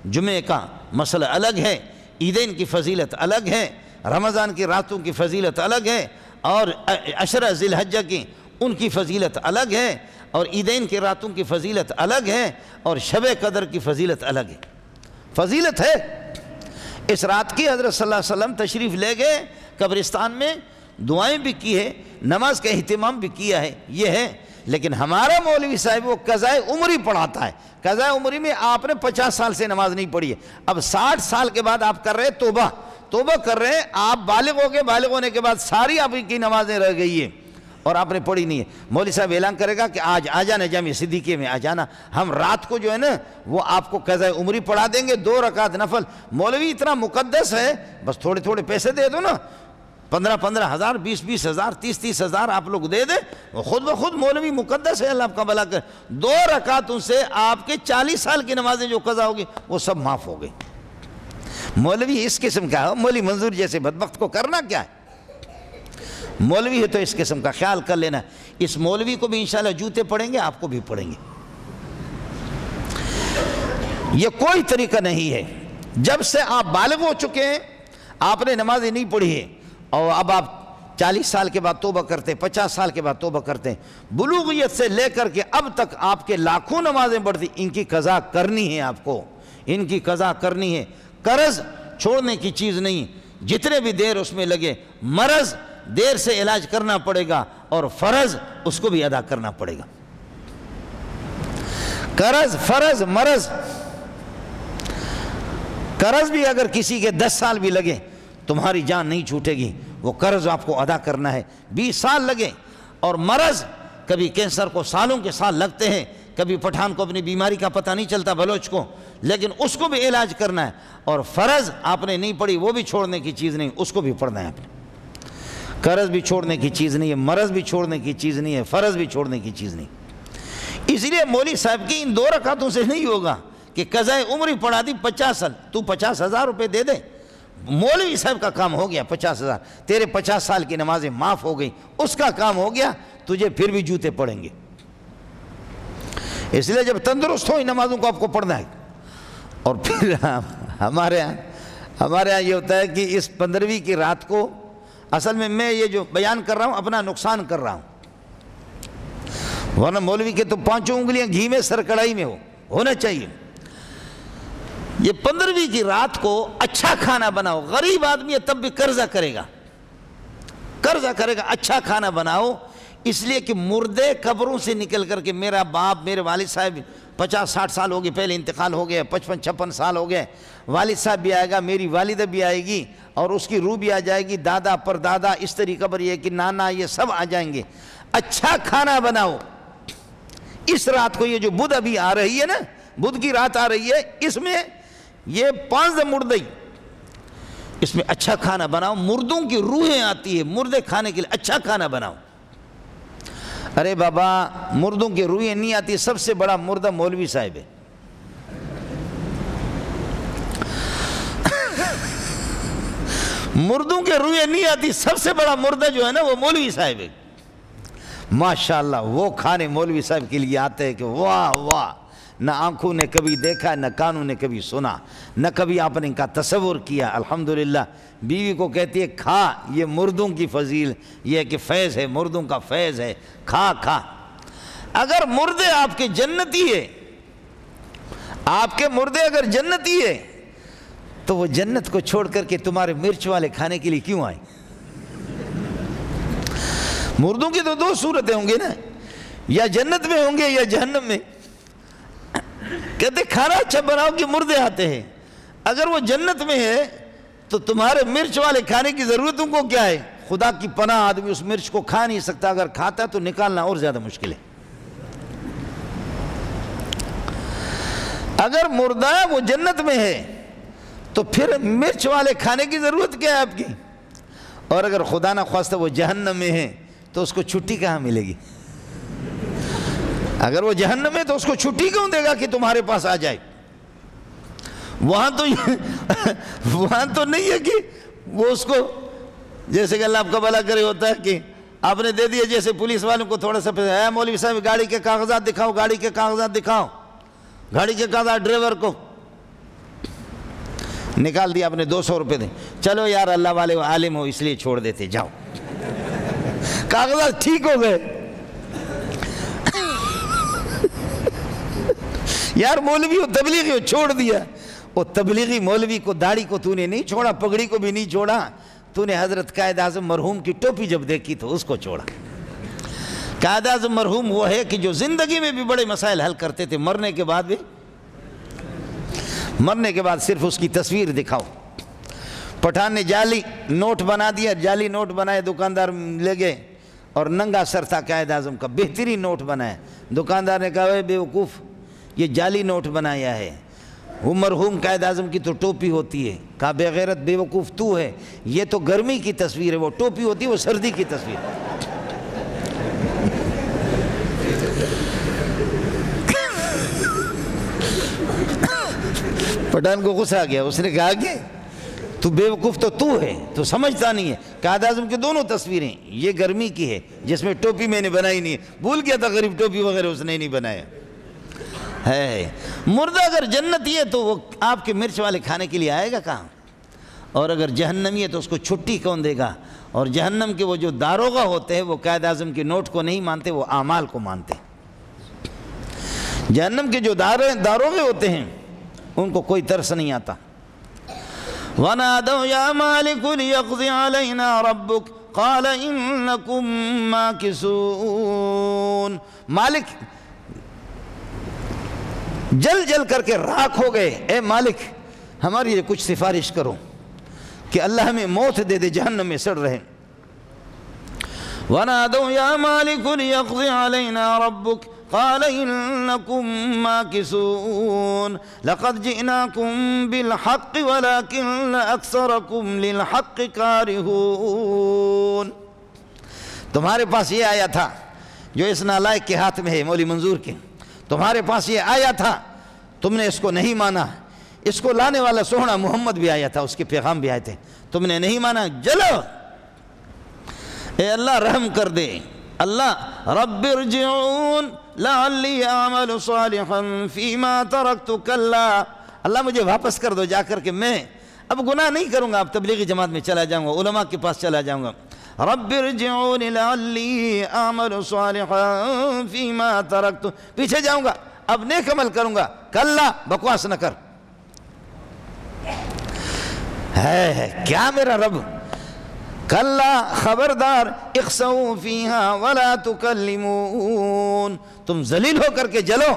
جمعہ کا مسئلہ الگ ہے، عیدین کی فضیلت الگ ہے، رمضان کی راتوں کی فضیلت الگ ہے، اور عشرہ ذی الحجہ کی ان کی فضیلت الگ ہے، اور عیدین کی راتوں کی فضیلت الگ ہے، اور شب قدر کی فضیلت الگ ہے، فضیلت ہے۔ اس رات کی حضرت صلی اللہ علیہ وسلم تشریف لے گئے قبرستان میں، دعائیں بھی کی ہے، نماز کا اہتمام بھی کیا ہے، یہ ہے۔ لیکن ہمارا مولوی صاحب وہ قضائے عمری پڑھاتا ہے، قضائے عمری میں آپ نے 50 سال سے نماز نہیں پڑھی ہے، اب 60 سال کے بعد آپ کر رہے توبہ کر رہے ہیں، آپ بالغ ہو گئے، بالغ ہونے کے بعد ساری آپ کی نمازیں رہ گئی ہیں اور آپ نے پڑھی نہیں ہے۔ مولوی صاحب اعلان کرے گا کہ آج آ جانا جامعہ صدیقیہ میں آ جانا، ہم رات کو جو ہے نا وہ آپ کو قضائے عمری پڑھا دیں گے، 2 رکعت نفل۔ مولوی اتنا مقدس ہے، بس تھوڑے تھوڑے پیسے دے دو نا، 15,000 ہزار، 20,000 30,000 آپ لوگ دے دیں، وہ خود بخود مولوی مقدس ہے، اللہ آپ کا بھلا کرے۔ 2 رکعت ان سے آپ کے 40 سال کی نمازیں جو قضا ہوگی وہ سب معاف ہو گئی۔ مولوی اس قسم کا ہے، مولوی منظور جیسے بدبخت کو کرنا کیا ہے؟ مولوی ہے تو اس قسم کا خیال کر لینا، اس مولوی کو بھی انشاءاللہ جوتے پڑیں گے، آپ کو بھی پڑیں گے۔ یہ کوئی طریقہ نہیں ہے، جب سے آپ بالغ ہو چکے ہیں، آپ نے نمازیں نہیں پڑھی ہے، اور اب آپ 40 سال کے بعد توبہ کرتے ہیں، 50 سال کے بعد توبہ کرتے ہیں، بلوغیت سے لے کر کے اب تک آپ کے لاکھوں نمازیں پڑھتی، ان کی قضا کرنی ہے، آپ کو ان کی قضا کرنی ہے۔ قرض چھوڑنے کی چیز نہیں، جتنے بھی دیر اس میں لگے، مرض دیر سے علاج کرنا پڑے گا، اور فرض اس کو بھی ادا کرنا پڑے گا۔ قرض، فرض، مرض، قرض بھی اگر کسی کے 10 سال بھی لگے تمہاری جان نہیں چھوٹے گی، وہ قرض آپ کو ادا کرنا ہے، 20 سال لگے۔ اور مرض، کبھی کینسر کو سالوں کے سال لگتے ہیں، کبھی پٹھان کو اپنی بیماری کا پتہ نہیں چلتا، بلوچ کو، لیکن اس کو بھی علاج کرنا ہے۔ اور فرض آپ نے نہیں پڑھی، وہ بھی چھوڑنے کی چیز نہیں، اس کو بھی پڑھنا ہے آپ نے۔ قرض بھی چھوڑنے کی چیز نہیں ہے، مرض بھی چھوڑنے کی چیز نہیں ہے، فرض بھی چھوڑنے کی چیز نہیں۔ اس لیے مولوی صاحب کی ان 2 رکعتوں سے نہیں ہوگا کہ قضائے عمری پڑھا دی 50 سال، تو 50,000 روپے دے دے، مولوی صاحب کا کام ہو گیا، 50,000، تیرے 50 سال کی نمازیں معاف ہو گئی، اس کا کام ہو گیا، تجھے پھر بھی جوتے پڑیں گے۔ اس لیے جب تندرست ہو ان نمازوں کو آپ کو پڑھنا ہے۔ اور پھر ہمارے ہاں یہ ہوتا ہے کہ اس 15ویں کی رات کو، اصل میں یہ جو بیان کر رہا ہوں اپنا نقصان کر رہا ہوں، ورنہ مولوی کے تو 5 انگلیاں گھی میں سر کڑھائی میں ہونا چاہیے۔ یہ 15ویں کی رات کو اچھا کھانا بناؤ، غریب آدمی ہے تب بھی قرضہ کرے گا، اچھا کھانا بناؤ، اس لیے کہ مردے قبروں سے نکل کر کے، میرا باپ، میرے والد صاحب 50-60 سال ہو گئے، پہلے انتقال ہو گیا، 55-56 سال ہو گئے، والد صاحب بھی آئے گا، میری والدہ بھی آئے گی، اور اس کی روح بھی آ جائے گی، دادا پر دادا، اس طریقہ پر یہ کہ نانا، یہ سب آ جائیں گے۔ اچھا کھانا بناؤ۔ اس رات کو یہ جو بدھ ابھی آ رہی ہے نا، بدھ کی رات آ رہی ہے، اس میں یہ 5 مردئی، اس میں اچھا کھانا بناؤ، مردوں کی روحیں آتی ہے، مردے کھانے کے لیے اچھا کھانا بناؤ۔ ارے بابا، مردوں کی روحیں نہیں آتی، سب سے بڑا مردہ مولوی صاحب ہے۔ مردوں کے روحیں نہیں آتی، سب سے بڑا مردہ جو ہے نا وہ مولوی صاحب ہے۔ ماشاءاللہ وہ کھانے مولوی صاحب کے لیے آتے ہیں کہ واہ واہ، نہ آنکھوں نے کبھی دیکھا، نہ کانوں نے کبھی سنا، نہ کبھی آپ نے ان کا تصور کیا۔ الحمدللہ بیوی کو کہتی ہے کھا، یہ مردوں کی فضیل، یہ کہ فیض ہے، مردوں کا فیض ہے، کھا کھا۔ اگر مردے آپ کے جنتی ہے، آپ کے مردے اگر جنتی ہے تو وہ جنت کو چھوڑ کر کے تمہارے مرچ والے کھانے کے لیے کیوں آئے؟ مردوں کی تو دو صورتیں ہوں گے نا، یا جنت میں ہوں گے یا جہنم میں۔ کہتے کھانا اچھا بناؤ کہ مردے آتے ہیں۔ اگر وہ جنت میں ہے تو تمہارے مرچ والے کھانے کی ضرورت ان کو کیا ہے؟ خدا کی پناہ آدمی اس مرچ کو کھا نہیں سکتا، اگر کھاتا ہے تو نکالنا اور زیادہ مشکل ہے۔ اگر مردہ وہ جنت میں ہے تو پھر مرچ والے کھانے کی ضرورت کیا ہے آپ کی؟ اور اگر خدا نہ خواستہ وہ جہنم میں ہے تو اس کو چھٹی کہاں ملے گی؟ اگر وہ جہنم میں تو اس کو چھٹی کیوں دے گا کہ تمہارے پاس آ جائے؟ وہاں تو نہیں ہے کہ وہ اس کو، جیسے کہ اللہ آپ کا بھلا کرے، ہوتا ہے کہ آپ نے دے دیا جیسے پولیس والوں کو تھوڑا سا پیسہ، اے مولوی صاحب گاڑی کے کاغذات دکھاؤ، گاڑی کے کاغذات دکھاؤ، گاڑی کے کاغذات ڈرائیور کو نکال دیا، آپ نے 200 روپے دیں، چلو یار اللہ والے عالم ہو اس لیے چھوڑ دیتے، جاؤ، کاغذات ٹھیک ہو گئے۔ یار مولوی ہو، تبلیغی ہو، چھوڑ دیا۔ وہ تبلیغی مولوی کو، داڑھی کو تو نے نہیں چھوڑا، پگڑی کو بھی نہیں چھوڑا، تو نے حضرت قائد اعظم مرحوم کی ٹوپی جب دیکھی تو اس کو چھوڑا۔ قائد اعظم مرحوم وہ ہے کہ جو زندگی میں بھی بڑے مسائل حل کرتے تھے، مرنے کے بعد صرف اس کی تصویر دکھاؤ۔ پٹھان نے جعلی نوٹ بنا دیا، جعلی نوٹ بنائے، دکاندار لے گئے اور ننگا سر تھا قائد اعظم کا، بہترین نوٹ بنایا۔ دکاندار نے کہا اے بیوقوف، یہ جعلی نوٹ بنایا ہے، وہ مرحوم قائد اعظم کی تو ٹوپی ہوتی ہے۔ کہا بے غیرت بیوقوف تو ہے، یہ تو گرمی کی تصویر ہے، وہ ٹوپی ہوتی ہے وہ سردی کی تصویر ہے۔ پٹھان کو غصہ آ گیا، اس نے کہا کہ تو بیوقوف تو ہے، تو سمجھتا نہیں ہے، قائد اعظم کی دونوں تصویریں، یہ گرمی کی ہے جس میں ٹوپی میں نے بنائی نہیں ہے، بھول گیا تھا غریب ٹوپی وغیرہ اس نے نہیں بنایا ہے۔ مردہ اگر جنتی ہے تو وہ آپ کے مرچ والے کھانے کے لیے آئے گا کہاں؟ اور اگر جہنمی ہے تو اس کو چھٹی کون دے گا؟ اور جہنم کے وہ جو داروغہ ہوتے ہیں وہ قائد اعظم کے نوٹ کو نہیں مانتے، وہ اعمال کو مانتے ہیں۔ جہنم کے جو داروغے ہوتے ہیں ان کو کوئی ترس نہیں آتا۔ وَنَادَوْا يَا مَالِكُ لِيَقْضِ عَلَيْنَا رَبُّكَ قَالَ إِنَّكُمْ مَاكِثُونَ۔ مالک جل کر کے راکھ ہو گئے، اے مالک ہماری لیے کچھ سفارش کرو کہ اللہ ہمیں موت دے دے، جہنم میں سڑ رہے۔ وَنَادَوْا يَا مَالِكُ لِيَقْضِ عَلَيْنَا رَبُّكَ قَالَ إِنَّكُمْ مَاكِثُونَ لَقَدْ جِئْنَاكُمْ بِالْحَقِّ وَلَكِنَّ أَكْثَرَكُمْ لِلْحَقِّ كَارِهُونَ۔ تمہارے پاس یہ آیا تھا جو اس نالائق کے ہاتھ میں ہے، مولی منظور کے، تمہارے پاس یہ آیا تھا، تم نے اس کو نہیں مانا۔ اس کو لانے والا سوہنا محمد بھی آیا تھا، اس کے پیغام بھی آئے تھے، تم نے نہیں مانا، جلو۔ اے اللہ رحم کر دے، اللہ رب ارجعون لعلی اعمل صالحا فیما ترکت کلا، اللہ مجھے واپس کر دو جا کر کے، میں اب گناہ نہیں کروں گا، اب تبلیغی جماعت میں چلا جاؤں گا، علماء کے پاس چلا جاؤں گا۔ رب ارجعون لعلی اعمل صالحا فیما ترکت، پیچھے جاؤں گا، اب نیک عمل کروں گا، کلا بکواس نہ کر۔ ہے کیا میرا رب، کلا خبردار، اخسؤوا فیہا ولا تکلمون، تم ذلیل ہو کر کے جلو،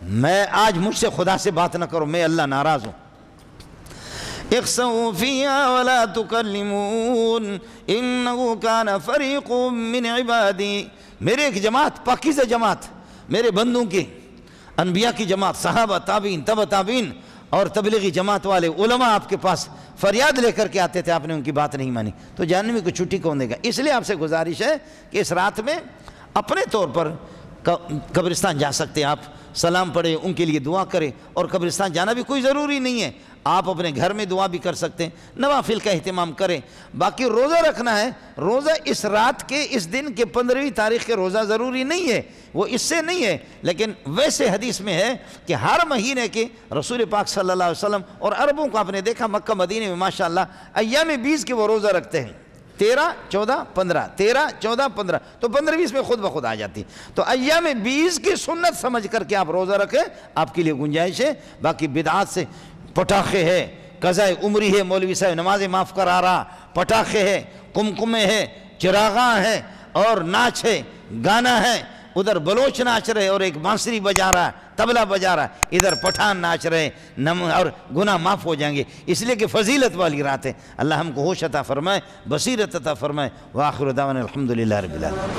میں آج مجھ سے خدا سے بات نہ کرو، میں اللہ ناراض ہوں۔ اخسؤوا فیہا ولا تکلمون انہ کان فریق من عبادی، میرے ایک جماعت، پاکیزہ جماعت، میرے بندوں کی، انبیاء کی جماعت، صحابہ، تابعین، تبع تابعین اور تبلیغی جماعت والے علماء آپ کے پاس فریاد لے کر کے آتے تھے، آپ نے ان کی بات نہیں مانی، تو جہنمی کو چھٹی کون دے گا؟ اس لیے آپ سے گزارش ہے کہ اس رات میں اپنے طور پر قبرستان جا سکتے ہیں، آپ سلام پڑھیں، ان کے لیے دعا کریں، اور قبرستان جانا بھی کوئی ضروری نہیں ہے، آپ اپنے گھر میں دعا بھی کر سکتے ہیں، نوافل کا اہتمام کریں۔ باقی روزہ رکھنا ہے، روزہ اس رات کے، اس دن کے 15ویں تاریخ کے روزہ ضروری نہیں ہے، وہ اس سے نہیں ہے، لیکن ویسے حدیث میں ہے کہ ہر مہینے کے رسول پاک صلی اللہ علیہ وسلم، اور عربوں کو آپ نے دیکھا مکہ مدینے میں ماشاءاللہ ایام 20 کے وہ روزہ رکھتے ہیں، 13، 14، 15، 13، 14، 15، تو 15ویں اس میں خود بخود آ جاتی۔ تو ایام 20 کی سنت سمجھ کر کے آپ روزہ رکھیں، آپ کے لیے گنجائش ہے۔ باقی بدعات سے پٹاخے ہے، قضاء عمری ہے، مولوی صاحب نمازیں معاف کرا رہا، پٹاخے ہے، کمکمے ہے، چراغاں ہے، اور ناچ ہے، گانا ہے، ادھر بلوچ ناچ رہے اور ایک بانسری بجا رہا ہے، طبلہ بجا رہا ہے، ادھر پٹھان ناچ رہے، اور گناہ معاف ہو جائیں گے، اس لیے کہ فضیلت والی رات ہے۔ اللہ ہم کو ہوش عطا فرمائے، بصیرت عطا فرمائے۔ وآخر دعوانا الحمدللہ رب العالمین۔